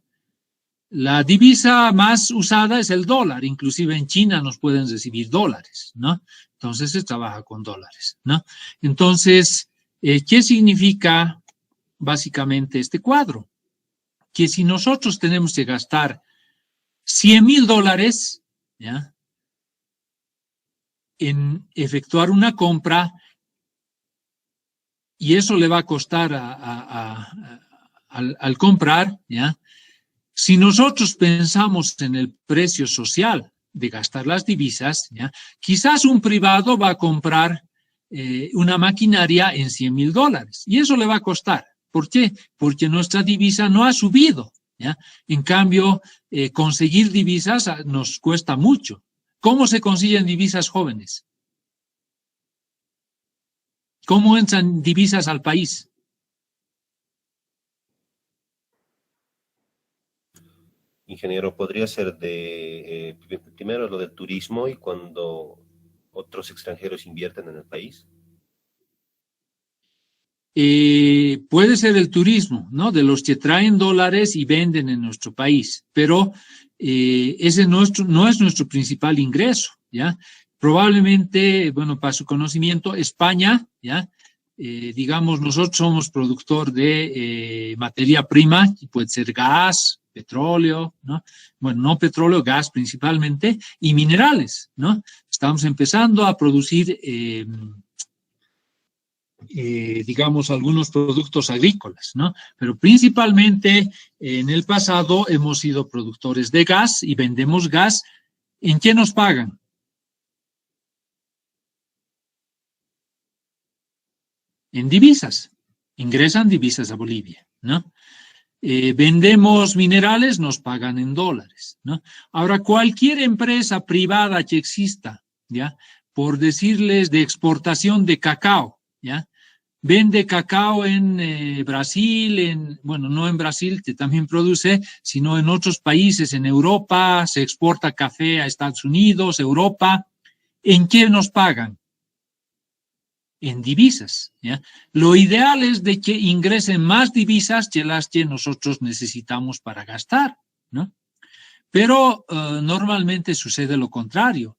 La divisa más usada es el dólar, inclusive en China nos pueden recibir dólares, ¿no? Entonces se trabaja con dólares, ¿no? Entonces, ¿qué significa básicamente este cuadro? Que si nosotros tenemos que gastar $100,000, ¿ya? En efectuar una compra, y eso le va a costar al comprar, ¿ya? Si nosotros pensamos en el precio social de gastar las divisas, ¿ya? Quizás un privado va a comprar una maquinaria en $100,000 y eso le va a costar. ¿Por qué? Porque nuestra divisa no ha subido, ¿ya? En cambio, conseguir divisas nos cuesta mucho. ¿Cómo se consiguen divisas jóvenes? ¿Cómo entran divisas al país? Ingeniero, podría ser primero lo del turismo y cuando otros extranjeros invierten en el país. Puede ser el turismo, ¿no? De los que traen dólares y venden en nuestro país, pero ese no es nuestro principal ingreso, ¿ya? Probablemente, bueno, para su conocimiento, España, ¿ya? Digamos, nosotros somos productor de materia prima, puede ser gas, petróleo, ¿no? Bueno, no petróleo, gas principalmente, y minerales, ¿no? Estamos empezando a producir, digamos, algunos productos agrícolas, ¿no? Pero principalmente en el pasado hemos sido productores de gas y vendemos gas. ¿En qué nos pagan? En divisas. Ingresan divisas a Bolivia, ¿no? Vendemos minerales, nos pagan en dólares, ¿no? Ahora, cualquier empresa privada que exista, ¿ya? Por decirles de exportación de cacao, ¿ya? Vende cacao en Brasil, bueno, no en Brasil, que también produce, sino en otros países, en Europa, se exporta café a Estados Unidos, Europa. ¿En qué nos pagan? En divisas, ¿ya? Lo ideal es de que ingresen más divisas que las que nosotros necesitamos para gastar, ¿no? Pero normalmente sucede lo contrario.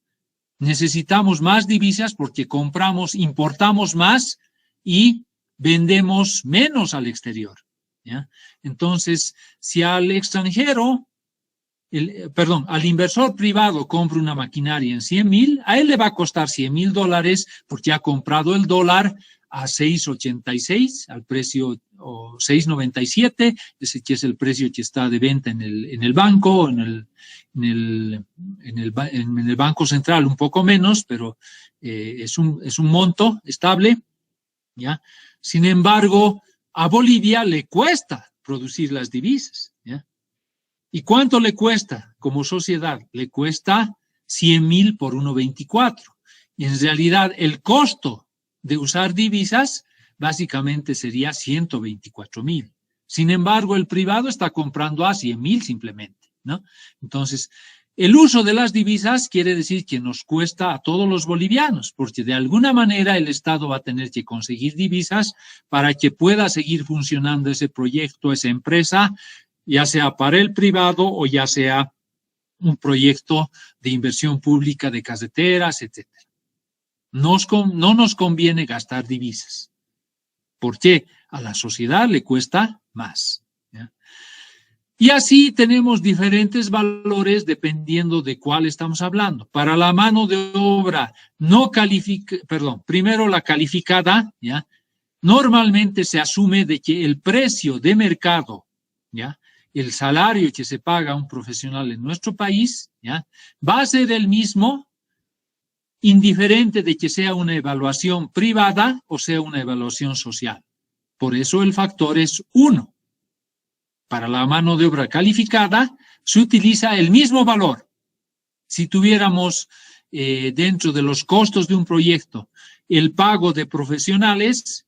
Necesitamos más divisas porque importamos más y vendemos menos al exterior, ¿ya? Entonces, si al extranjero, al inversor privado compra una maquinaria en 100,000, a él le va a costar $100,000 porque ha comprado el dólar a 6.86, al precio, o 6.97, ese que es el precio que está de venta en el banco, en el Banco Central un poco menos, pero es un monto estable, ¿ya? Sin embargo, a Bolivia le cuesta producir las divisas, ¿ya? ¿Y cuánto le cuesta como sociedad? Le cuesta 100,000 por 1.24. Y en realidad el costo de usar divisas básicamente sería 124,000. Sin embargo, el privado está comprando a 100,000 simplemente, ¿no? Entonces, el uso de las divisas quiere decir que nos cuesta a todos los bolivianos, porque de alguna manera el Estado va a tener que conseguir divisas para que pueda seguir funcionando ese proyecto, esa empresa, ya sea para el privado o ya sea un proyecto de inversión pública de carreteras, etc. No nos conviene gastar divisas. ¿Por qué? A la sociedad le cuesta más, ¿ya? Y así tenemos diferentes valores dependiendo de cuál estamos hablando. Para la mano de obra no primero la calificada, ¿ya? Normalmente se asume de que el precio de mercado, ¿ya? El salario que se paga a un profesional en nuestro país, ¿ya? Va a ser el mismo, indiferente de que sea una evaluación privada o sea una evaluación social. Por eso el factor es 1. Para la mano de obra calificada se utiliza el mismo valor. Si tuviéramos dentro de los costos de un proyecto el pago de profesionales,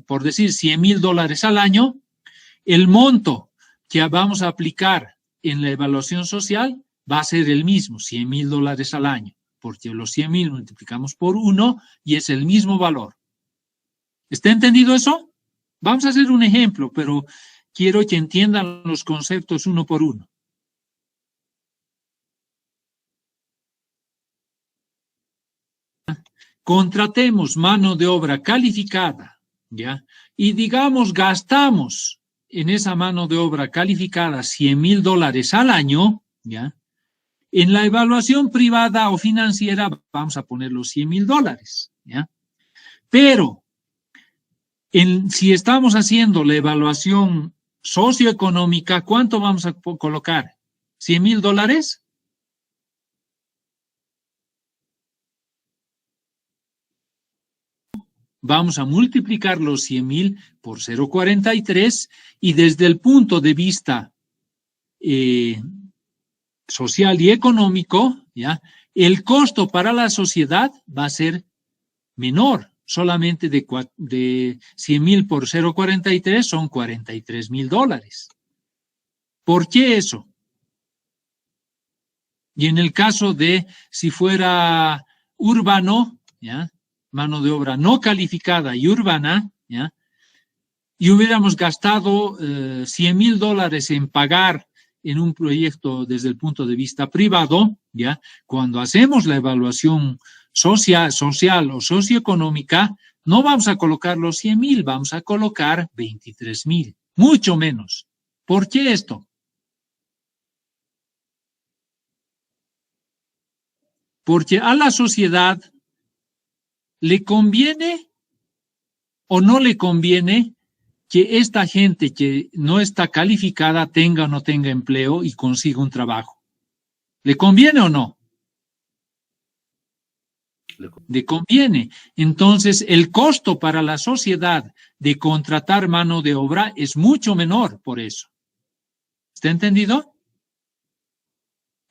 por decir $100,000 al año, el monto que vamos a aplicar en la evaluación social va a ser el mismo, $100,000 al año, porque los 100,000 multiplicamos por 1 y es el mismo valor. ¿Está entendido eso? Vamos a hacer un ejemplo, pero quiero que entiendan los conceptos uno por uno. Contratemos mano de obra calificada, ¿ya? Y digamos, gastamos en esa mano de obra calificada $100,000 al año, ¿ya? En la evaluación privada o financiera vamos a poner los $100,000, ¿ya? Pero si estamos haciendo la evaluación socioeconómica, ¿cuánto vamos a colocar? $100,000. Vamos a multiplicar los 100,000 por 0.43 y desde el punto de vista social y económico, ¿ya? El costo para la sociedad va a ser menor. Solamente de 100,000 por 0.43 son $43,000. ¿Por qué eso? Y en el caso de si fuera urbano, ¿ya? Mano de obra no calificada y urbana, ¿ya? Y hubiéramos gastado $100,000 en pagar en un proyecto desde el punto de vista privado, ¿ya? Cuando hacemos la evaluación social o socioeconómica, no vamos a colocar los 100,000, vamos a colocar 23,000, mucho menos. ¿Por qué esto? Porque a la sociedad le conviene o no le conviene que esta gente que no está calificada tenga o no tenga empleo y consiga un trabajo. ¿Le conviene o no? Le conviene. Entonces, el costo para la sociedad de contratar mano de obra es mucho menor por eso. ¿Está entendido?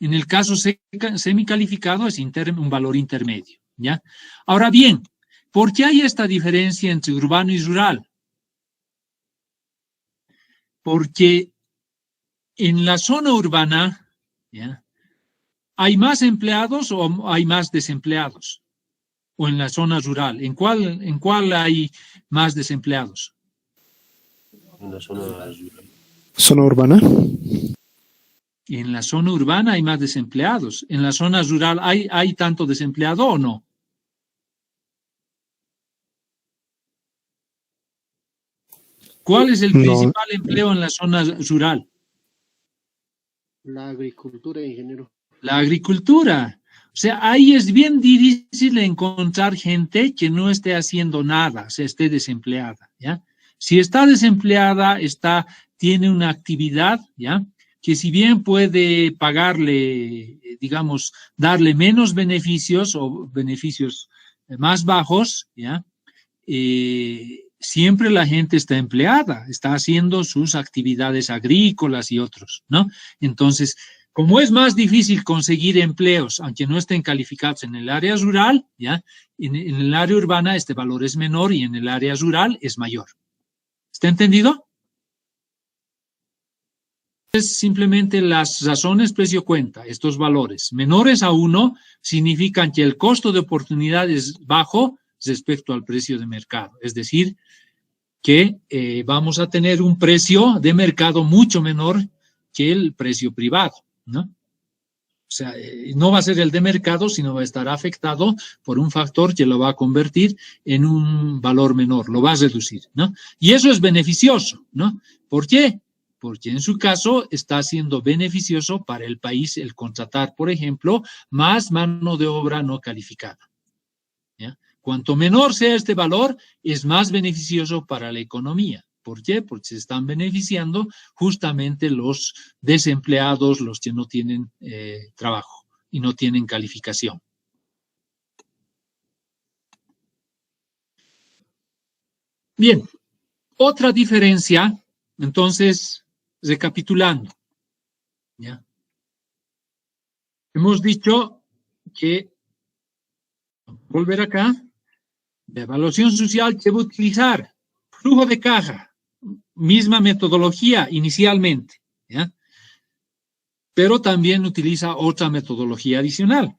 En el caso semicalificado es un valor intermedio, ¿ya? Ahora bien, ¿por qué hay esta diferencia entre urbano y rural? Porque en la zona urbana, ¿ya? ¿Hay más empleados o hay más desempleados? ¿O en la zona rural? ¿En cuál hay más desempleados? En la zona rural. Zona urbana. En la zona urbana hay más desempleados. ¿En la zona rural hay tanto desempleado o no? ¿Cuál es el principal empleo en la zona rural? La agricultura, ingeniero. La agricultura. O sea, ahí es bien difícil encontrar gente que no esté haciendo nada, o sea, esté desempleada, ¿ya? Si está desempleada, tiene una actividad, ¿ya? Que si bien puede pagarle, digamos, darle menos beneficios o beneficios más bajos, ¿ya? Siempre la gente está empleada, está haciendo sus actividades agrícolas y otros, ¿no? Entonces, como es más difícil conseguir empleos, aunque no estén calificados en el área rural, ¿ya? En el área urbana este valor es menor y en el área rural es mayor. ¿Está entendido? Es simplemente las razones precio-cuenta, estos valores. Menores a 1 significan que el costo de oportunidad es bajo respecto al precio de mercado. Es decir, que vamos a tener un precio de mercado mucho menor que el precio privado, ¿no? O sea, no va a ser el de mercado, sino va a estar afectado por un factor que lo va a convertir en un valor menor, lo va a reducir, ¿no? Y eso es beneficioso, ¿no? ¿Por qué? Porque en su caso está siendo beneficioso para el país el contratar, por ejemplo, más mano de obra no calificada, ¿ya? Cuanto menor sea este valor, es más beneficioso para la economía. ¿Por qué? Porque se están beneficiando justamente los desempleados, los que no tienen trabajo y no tienen calificación. Bien, otra diferencia, entonces, recapitulando, ¿ya? Hemos dicho que, volver acá, la evaluación social que va a utilizar flujo de caja, misma metodología inicialmente, ¿ya? Pero también utiliza otra metodología adicional,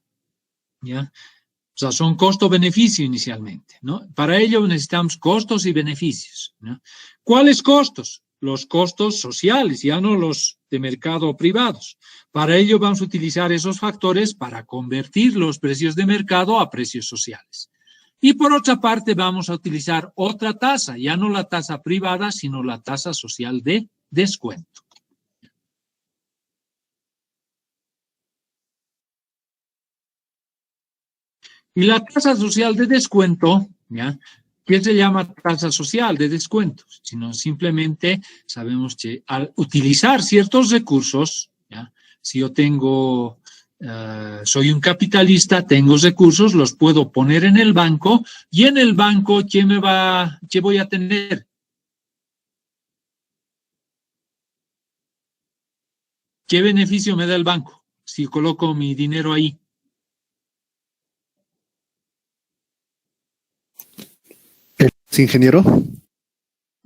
¿ya? O sea, son costo-beneficio inicialmente, ¿no? Para ello necesitamos costos y beneficios, ¿no? ¿Cuáles costos? Los costos sociales, ya no los de mercado privados. Para ello vamos a utilizar esos factores para convertir los precios de mercado a precios sociales. Y por otra parte vamos a utilizar otra tasa, ya no la tasa privada, sino la tasa social de descuento. Y la tasa social de descuento, ¿ya? ¿Qué se llama tasa social de descuento? Sino simplemente sabemos que al utilizar ciertos recursos, ¿ya? Si yo tengo, soy un capitalista, tengo recursos, los puedo poner en el banco, y en el banco, ¿qué voy a tener? ¿Qué beneficio me da el banco si coloco mi dinero ahí? Ingeniero.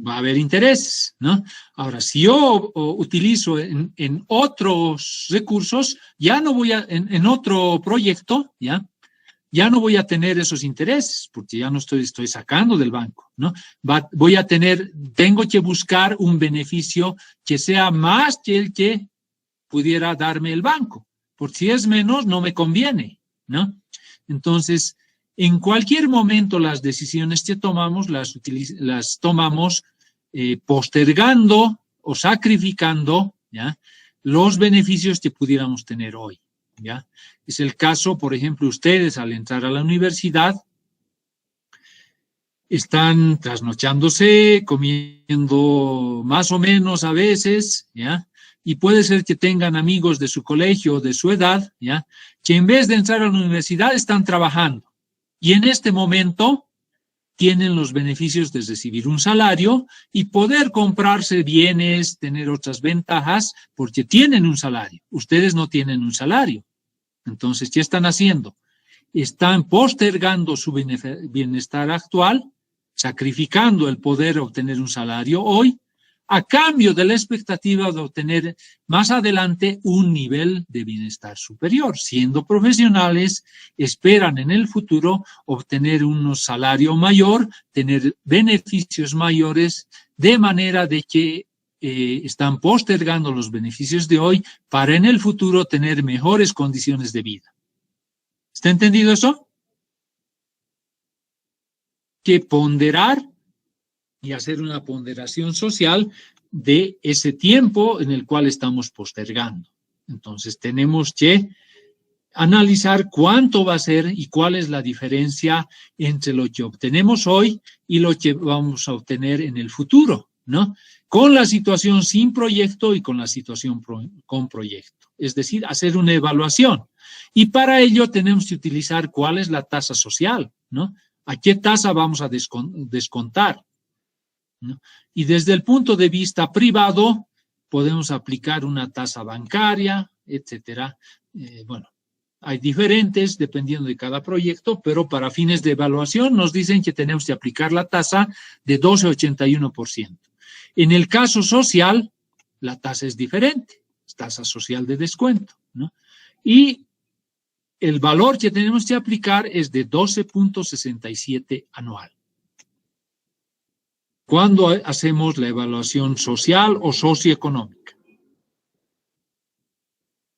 Va a haber intereses, ¿no? Ahora, si yo utilizo en otros recursos, ya no voy a, en otro proyecto, ya no voy a tener esos intereses, porque ya no estoy sacando del banco, ¿no? Tengo que buscar un beneficio que sea más que el que pudiera darme el banco, porque si es menos, no me conviene, ¿no? Entonces, en cualquier momento las decisiones que tomamos las tomamos postergando o sacrificando, ¿ya? Los beneficios que pudiéramos tener hoy, ¿ya? Es el caso, por ejemplo, ustedes al entrar a la universidad están trasnochándose, comiendo más o menos a veces, ¿ya? Y puede ser que tengan amigos de su colegio o de su edad, ¿ya? Que en vez de entrar a la universidad están trabajando. Y en este momento tienen los beneficios de recibir un salario y poder comprarse bienes, tener otras ventajas, porque tienen un salario. Ustedes no tienen un salario. Entonces, ¿qué están haciendo? Están postergando su bienestar actual, sacrificando el poder obtener un salario hoy, a cambio de la expectativa de obtener más adelante un nivel de bienestar superior. Siendo profesionales, esperan en el futuro obtener un salario mayor, tener beneficios mayores, de manera de que están postergando los beneficios de hoy para en el futuro tener mejores condiciones de vida. ¿Está entendido eso? Que ponderar y hacer una ponderación social de ese tiempo en el cual estamos postergando. Entonces tenemos que analizar cuánto va a ser y cuál es la diferencia entre lo que obtenemos hoy y lo que vamos a obtener en el futuro, ¿no? Con la situación sin proyecto y con la situación con proyecto. Es decir, hacer una evaluación. Y para ello tenemos que utilizar cuál es la tasa social, ¿no? ¿A qué tasa vamos a descontar? ¿No? Y desde el punto de vista privado, podemos aplicar una tasa bancaria, etcétera. Bueno, hay diferentes dependiendo de cada proyecto, pero para fines de evaluación nos dicen que tenemos que aplicar la tasa de 12,81%. En el caso social, la tasa es diferente, es tasa social de descuento, ¿no? Y el valor que tenemos que aplicar es de 12,67 anual. Cuando hacemos la evaluación social o socioeconómica.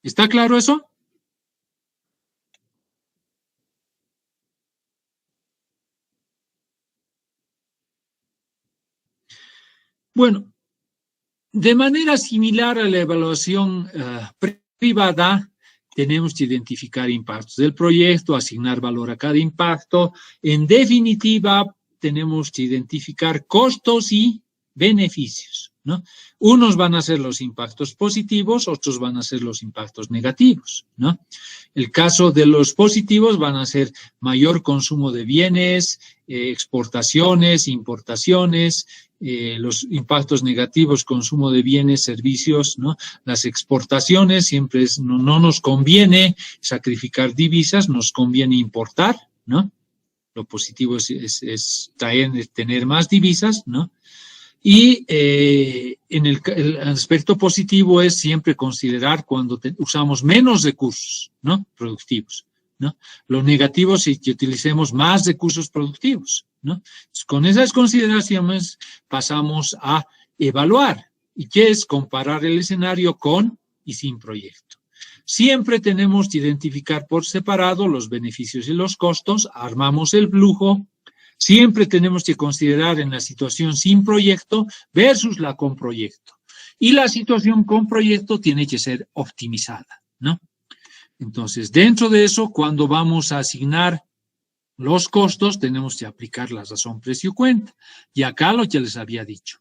¿Está claro eso? Bueno, de manera similar a la evaluación privada, tenemos que identificar impactos del proyecto, asignar valor a cada impacto. En definitiva, tenemos que identificar costos y beneficios, ¿no? Unos van a ser los impactos positivos, otros van a ser los impactos negativos, ¿no? El caso de los positivos van a ser mayor consumo de bienes, exportaciones, importaciones, los impactos negativos, consumo de bienes, servicios, ¿no? Las exportaciones, siempre no nos conviene sacrificar divisas, nos conviene importar, ¿no? Lo positivo es tener más divisas, ¿no? Y en el aspecto positivo es siempre considerar cuando usamos menos recursos, ¿no? Productivos, ¿no? Lo negativo es que utilicemos más recursos productivos, ¿no? Entonces, con esas consideraciones pasamos a evaluar. ¿Y qué es? Comparar el escenario con y sin proyecto. Siempre tenemos que identificar por separado los beneficios y los costos, armamos el flujo. Siempre tenemos que considerar en la situación sin proyecto versus la con proyecto. Y la situación con proyecto tiene que ser optimizada, ¿no? Entonces, dentro de eso, cuando vamos a asignar los costos, tenemos que aplicar la razón precio-cuenta. Y acá lo que les había dicho.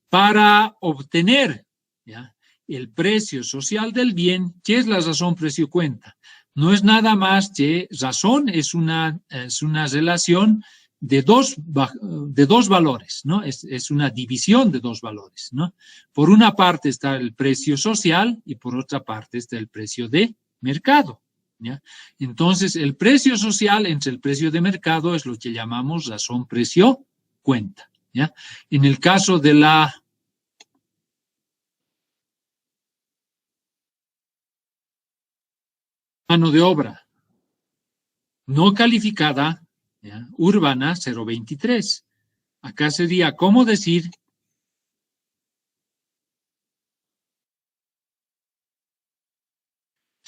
Para obtener, ¿ya?, el precio social del bien, ¿qué es la razón precio-cuenta? No es nada más que razón, es una relación de dos valores, ¿no? Es una división de dos valores, ¿no? Por una parte está el precio social y por otra parte está el precio de mercado, ¿ya? Entonces, el precio social entre el precio de mercado es lo que llamamos razón precio-cuenta, ¿ya? En el caso de la mano de obra no calificada, ¿ya?, urbana, 0,23. Acá sería, ¿cómo decir?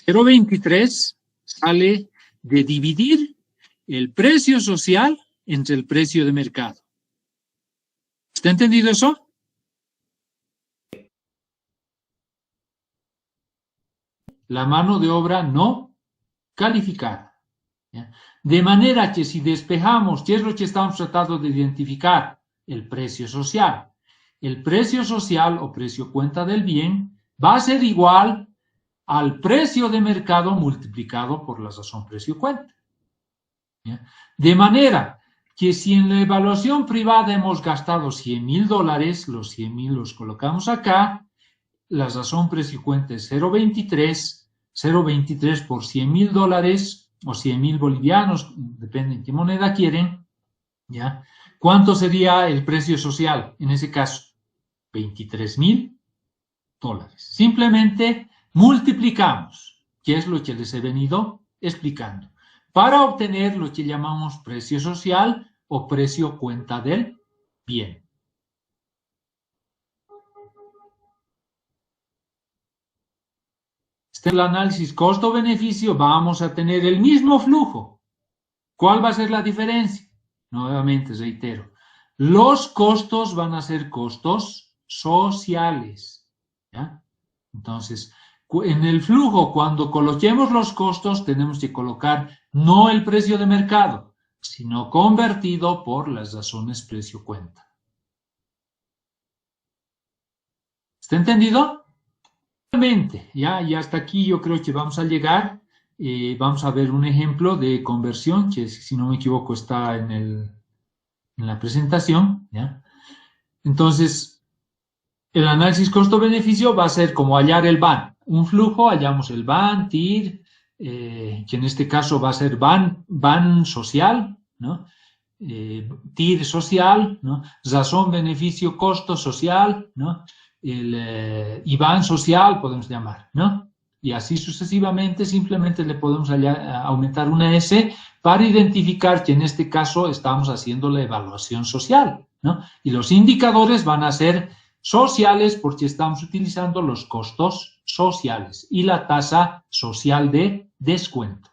$0,23 sale de dividir el precio social entre el precio de mercado. ¿Está entendido eso? La mano de obra no calificada, ¿ya? De manera que si despejamos, ¿qué es lo que estamos tratando de identificar? El precio social. El precio social o precio cuenta del bien va a ser igual al precio de mercado multiplicado por la razón precio-cuenta, ¿ya? De manera que si en la evaluación privada hemos gastado $100,000, los 100,000 los colocamos acá, la razón precio-cuenta es 0,23 por $100,000 o 100,000 bolivianos, depende en qué moneda quieren, ¿ya? ¿Cuánto sería el precio social en ese caso? $23,000. Simplemente multiplicamos, que es lo que les he venido explicando, para obtener lo que llamamos precio social o precio cuenta del bien. Este es el análisis costo-beneficio. Vamos a tener el mismo flujo. ¿Cuál va a ser la diferencia? Nuevamente reitero, los costos van a ser costos sociales, ¿ya? Entonces, en el flujo, cuando coloquemos los costos, tenemos que colocar no el precio de mercado, sino convertido por las razones precio-cuenta. ¿Está entendido? Ya, y hasta aquí yo creo que vamos a llegar. Vamos a ver un ejemplo de conversión, que si no me equivoco está en la presentación, ¿ya? Entonces, el análisis costo-beneficio va a ser como hallar el BAN. Un flujo, hallamos el BAN, TIR, que en este caso va a ser BAN social, ¿no? TIR social, ¿no? Razón, beneficio, costo social, ¿no? El IBAN social podemos llamar, ¿no? Y así sucesivamente, simplemente le podemos aumentar una S para identificar que en este caso estamos haciendo la evaluación social, ¿no? Y los indicadores van a ser sociales porque estamos utilizando los costos sociales y la tasa social de descuento,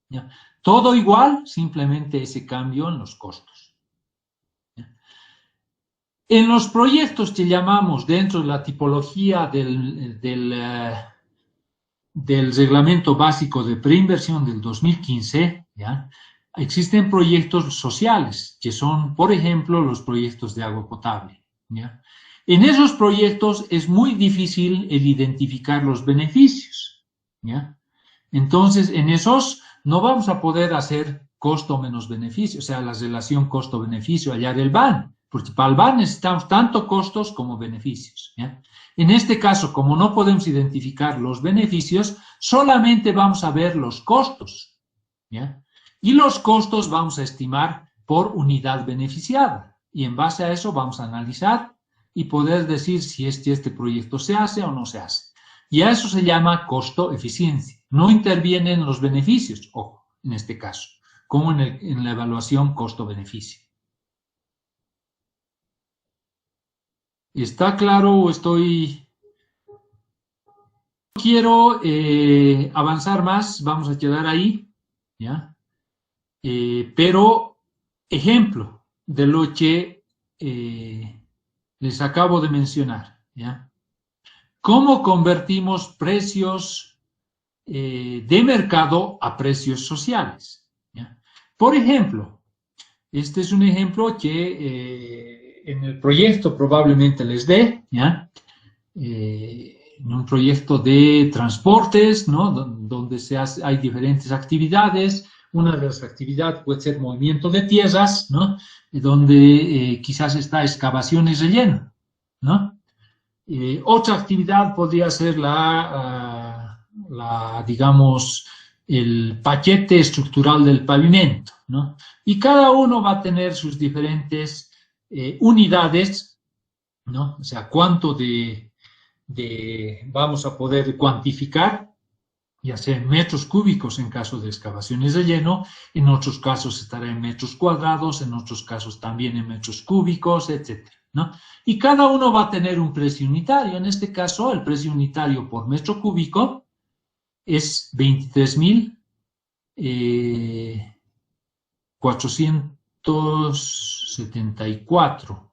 ¿ya? Todo igual, simplemente ese cambio en los costos. En los proyectos que llamamos dentro de la tipología del reglamento básico de preinversión del 2015, ¿ya? Existen proyectos sociales, que son, por ejemplo, los proyectos de agua potable, ¿ya? En esos proyectos es muy difícil el identificar los beneficios, ¿ya? Entonces, en esos no vamos a poder hacer costo menos beneficio, o sea, la relación costo-beneficio, hallar el BAN, porque para el BAN necesitamos tanto costos como beneficios, ¿ya? En este caso, como no podemos identificar los beneficios, solamente vamos a ver los costos, ¿ya? Y los costos vamos a estimar por unidad beneficiada. Y en base a eso vamos a analizar y poder decir si este proyecto se hace o no se hace. Y a eso se llama costo-eficiencia. No intervienen los beneficios, ojo, en este caso, como en la evaluación costo-beneficio. ¿Está claro o estoy...? No quiero avanzar más, vamos a quedar ahí, ¿ya? Pero, ejemplo de lo que les acabo de mencionar, ¿ya? ¿Cómo convertimos precios de mercado a precios sociales? ¿Ya? Por ejemplo, este es un ejemplo que en el proyecto probablemente les dé, ¿ya? En un proyecto de transportes, ¿no? Donde hay diferentes actividades. Una de las actividades puede ser movimiento de tierras, ¿no? Donde quizás está excavación y relleno, ¿no? Otra actividad podría ser digamos, el paquete estructural del pavimento, ¿no? Y cada uno va a tener sus diferentes unidades, ¿no? O sea, cuánto vamos a poder cuantificar, ya sea en metros cúbicos en caso de excavaciones de relleno, en otros casos estará en metros cuadrados, en otros casos también en metros cúbicos, etcétera, ¿no? Y cada uno va a tener un precio unitario. En este caso, el precio unitario por metro cúbico es 23,474.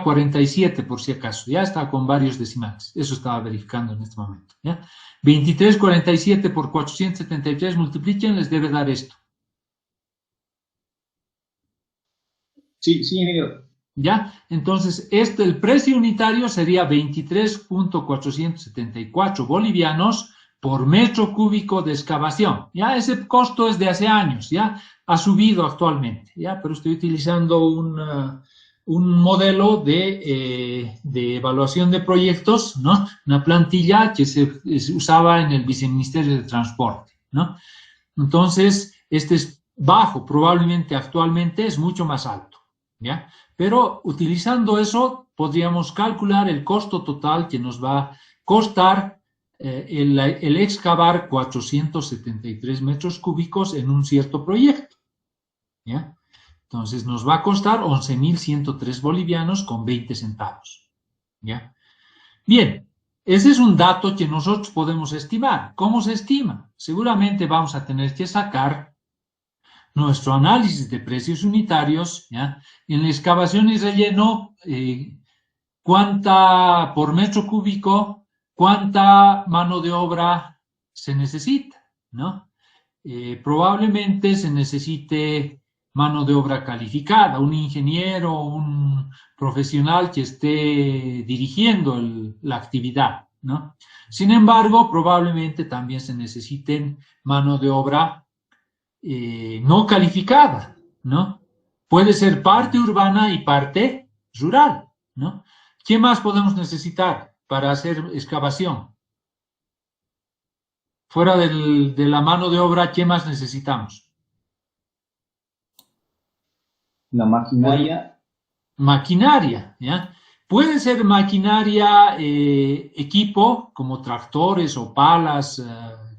47 por si acaso, ya está con varios decimales, eso estaba verificando en este momento, ¿ya? 23,47 por 473, multipliquen, les debe dar esto. Sí, ingeniero. ¿Ya? Entonces, el precio unitario sería 23,474 bolivianos por metro cúbico de excavación. Ya, ese costo es de hace años, ya, ha subido actualmente, ya, pero estoy utilizando un modelo de evaluación de proyectos, ¿no? Una plantilla que se usaba en el Viceministerio de Transporte, ¿no? Entonces, este es bajo, probablemente actualmente es mucho más alto, ¿ya? Pero utilizando eso, podríamos calcular el costo total que nos va a costar el excavar 473 metros cúbicos en un cierto proyecto, ¿ya? Entonces, nos va a costar 11.103 bolivianos con 20 centavos, ¿ya? Bien, ese es un dato que nosotros podemos estimar. ¿Cómo se estima? Seguramente vamos a tener que sacar nuestro análisis de precios unitarios, ¿ya? En la excavación y relleno, cuánta por metro cúbico, cuánta mano de obra se necesita, ¿no? Probablemente se necesite mano de obra calificada, un ingeniero, un profesional que esté dirigiendo la actividad, ¿no? Sin embargo, probablemente también se necesiten mano de obra no calificada, ¿no? Puede ser parte urbana y parte rural, ¿no? ¿Qué más podemos necesitar para hacer excavación? Fuera de la mano de obra, ¿qué más necesitamos? La maquinaria. Maquinaria, ¿ya? Puede ser maquinaria, equipo, como tractores o palas,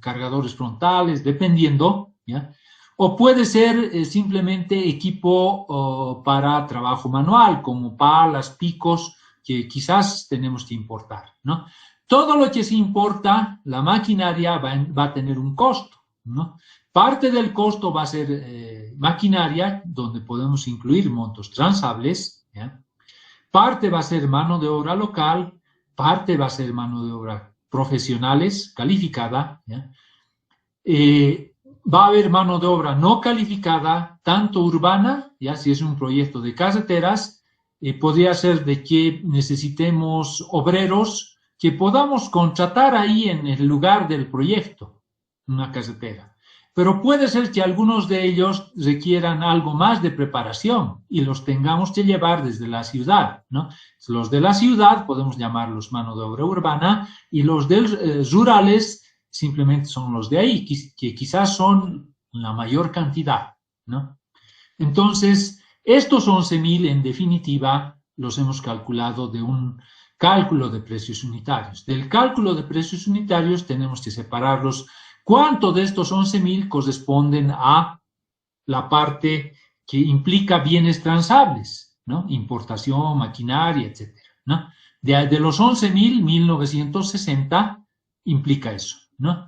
cargadores frontales, dependiendo, ¿ya? O puede ser simplemente equipo para trabajo manual, como palas, picos, que quizás tenemos que importar, ¿no? Todo lo que se importa, la maquinaria va a tener un costo, ¿no? Parte del costo va a ser maquinaria, donde podemos incluir montos transables, ¿ya? Parte va a ser mano de obra local, parte va a ser mano de obra profesionales, calificada, ¿ya? Va a haber mano de obra no calificada, tanto urbana, ya si es un proyecto de carreteras, podría ser de que necesitemos obreros que podamos contratar ahí en el lugar del proyecto, una carretera. Pero puede ser que algunos de ellos requieran algo más de preparación y los tengamos que llevar desde la ciudad, ¿no? Los de la ciudad podemos llamarlos mano de obra urbana y los rurales simplemente son los de ahí, que quizás son la mayor cantidad, ¿no? Entonces, estos 11.000 en definitiva los hemos calculado de un cálculo de precios unitarios. Del cálculo de precios unitarios tenemos que separarlos. ¿Cuánto de estos 11.000 corresponden a la parte que implica bienes transables, ¿no? Importación, maquinaria, etcétera, ¿no? De los 11.000, 1.960 implica eso, ¿no?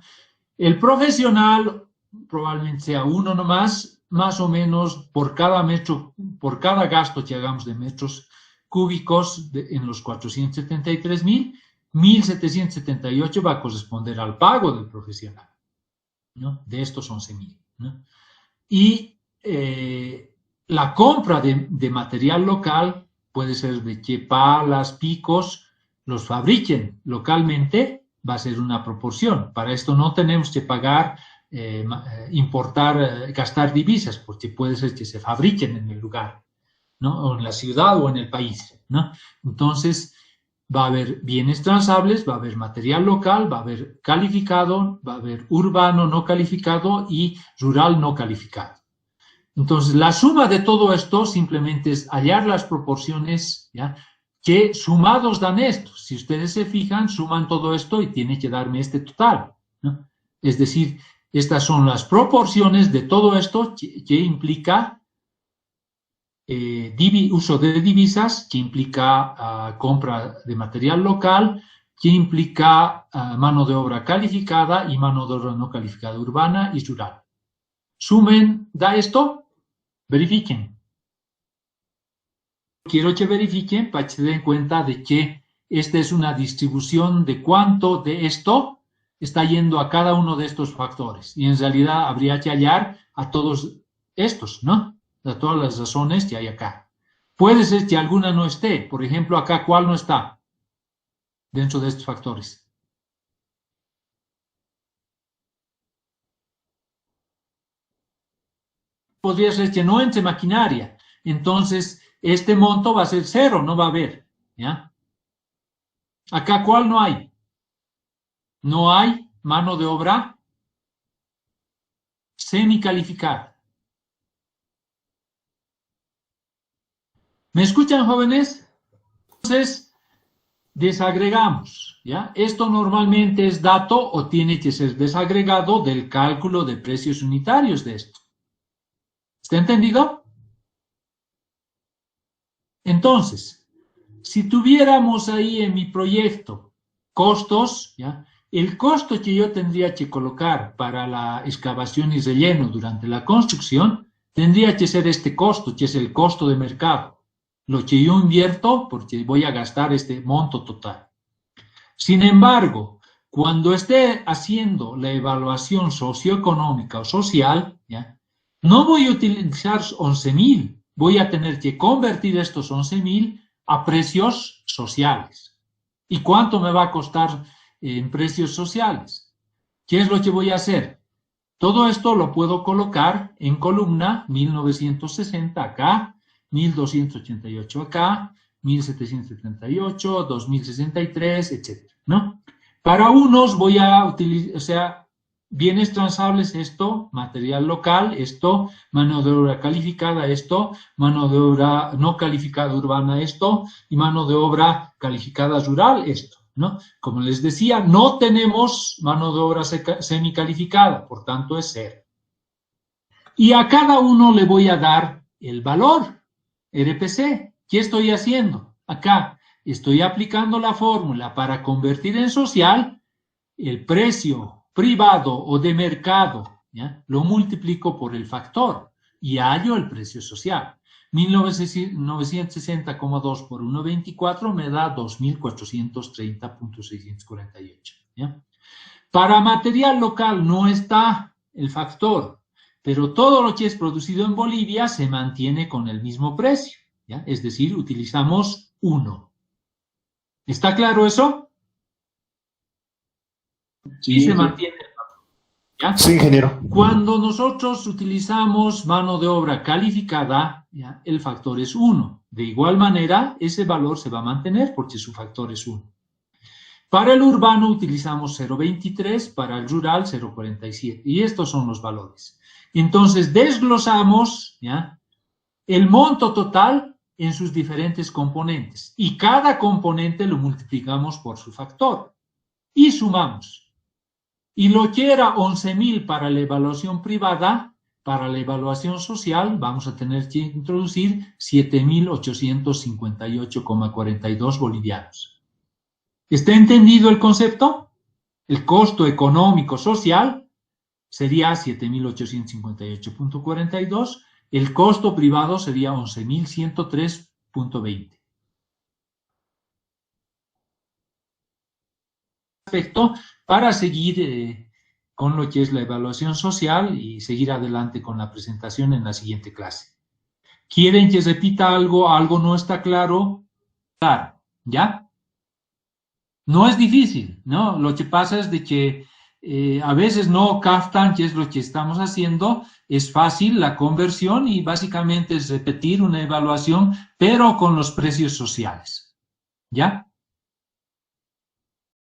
El profesional probablemente sea uno nomás, más o menos por cada metro, por cada gasto que hagamos de metros cúbicos en los 473.000, 1.778 va a corresponder al pago del profesional, ¿no? De estos 11.000, ¿no? Y la compra de material local puede ser de que palas, picos, los fabriquen localmente, va a ser una proporción. Para esto no tenemos que pagar, importar, gastar divisas, porque puede ser que se fabriquen en el lugar, ¿no? O en la ciudad o en el país, ¿no? Entonces, va a haber bienes transables, va a haber material local, va a haber calificado, va a haber urbano no calificado y rural no calificado. Entonces, la suma de todo esto simplemente es hallar las proporciones, ¿ya? Que sumados dan esto. Si ustedes se fijan, suman todo esto y tiene que darme este total, ¿no? Es decir, estas son las proporciones de todo esto que implica uso de divisas, que implica compra de material local, que implica mano de obra calificada y mano de obra no calificada urbana y rural. Sumen, da esto, verifiquen. Quiero que verifiquen para que se den cuenta de que esta es una distribución de cuánto de esto está yendo a cada uno de estos factores. Y en realidad habría que hallar a todos estos, ¿no? A todas las razones que hay acá. Puede ser que alguna no esté. Por ejemplo, acá, ¿cuál no está dentro de estos factores? Podría ser que no entre maquinaria. Entonces, este monto va a ser cero, no va a haber, ¿ya? Acá, ¿cuál no hay? No hay mano de obra semicalificada. ¿Me escuchan, jóvenes? Entonces, desagregamos, ¿ya? Esto normalmente es dato o tiene que ser desagregado del cálculo de precios unitarios de esto. ¿Está entendido? Entonces, si tuviéramos ahí en mi proyecto costos, ¿ya? El costo que yo tendría que colocar para la excavación y relleno durante la construcción tendría que ser este costo, que es el costo de mercado. Lo que yo invierto porque voy a gastar este monto total. Sin embargo, cuando esté haciendo la evaluación socioeconómica o social, ¿ya? No voy a utilizar 11.000, voy a tener que convertir estos 11.000 a precios sociales. ¿Y cuánto me va a costar en precios sociales? ¿Qué es lo que voy a hacer? Todo esto lo puedo colocar en columna 1960 acá, 1288 acá, 1778, 2063, etc., ¿no? Para unos voy a utilizar, o sea, bienes transables, esto, material local, esto, mano de obra calificada, esto, mano de obra no calificada urbana, esto, y mano de obra calificada rural, esto, ¿no? Como les decía, no tenemos mano de obra semicalificada, por tanto es 0. Y a cada uno le voy a dar el valor, RPC. ¿Qué estoy haciendo? Acá estoy aplicando la fórmula para convertir en social el precio privado o de mercado, ¿ya? Lo multiplico por el factor y hallo el precio social. 1960,2 por 1,24 me da 2.430,648. ¿Ya? Para material local no está el factor, pero todo lo que es producido en Bolivia se mantiene con el mismo precio, ¿ya? Es decir, utilizamos 1. ¿Está claro eso? Sí, se mantiene. ¿Ya? Sí, ingeniero. Cuando nosotros utilizamos mano de obra calificada, ¿ya? El factor es 1. De igual manera, ese valor se va a mantener porque su factor es 1. Para el urbano utilizamos 0,23, para el rural 0,47. Y estos son los valores. Entonces, desglosamos, ¿ya? El monto total en sus diferentes componentes. Y cada componente lo multiplicamos por su factor. Y sumamos. Y lo que era 11.000 para la evaluación privada, para la evaluación social, vamos a tener que introducir 7.858,42 bolivianos. ¿Está entendido el concepto? El costo económico social sería 7.858,42, el costo privado sería 11.103,20. Para seguir con lo que es la evaluación social y seguir adelante con la presentación en la siguiente clase. ¿Quieren que repita algo? ¿Algo no está claro? Claro, ¿ya? No es difícil, ¿no? Lo que pasa es de que a veces no captan qué es lo que estamos haciendo. Es fácil la conversión y básicamente es repetir una evaluación, pero con los precios sociales, ¿ya?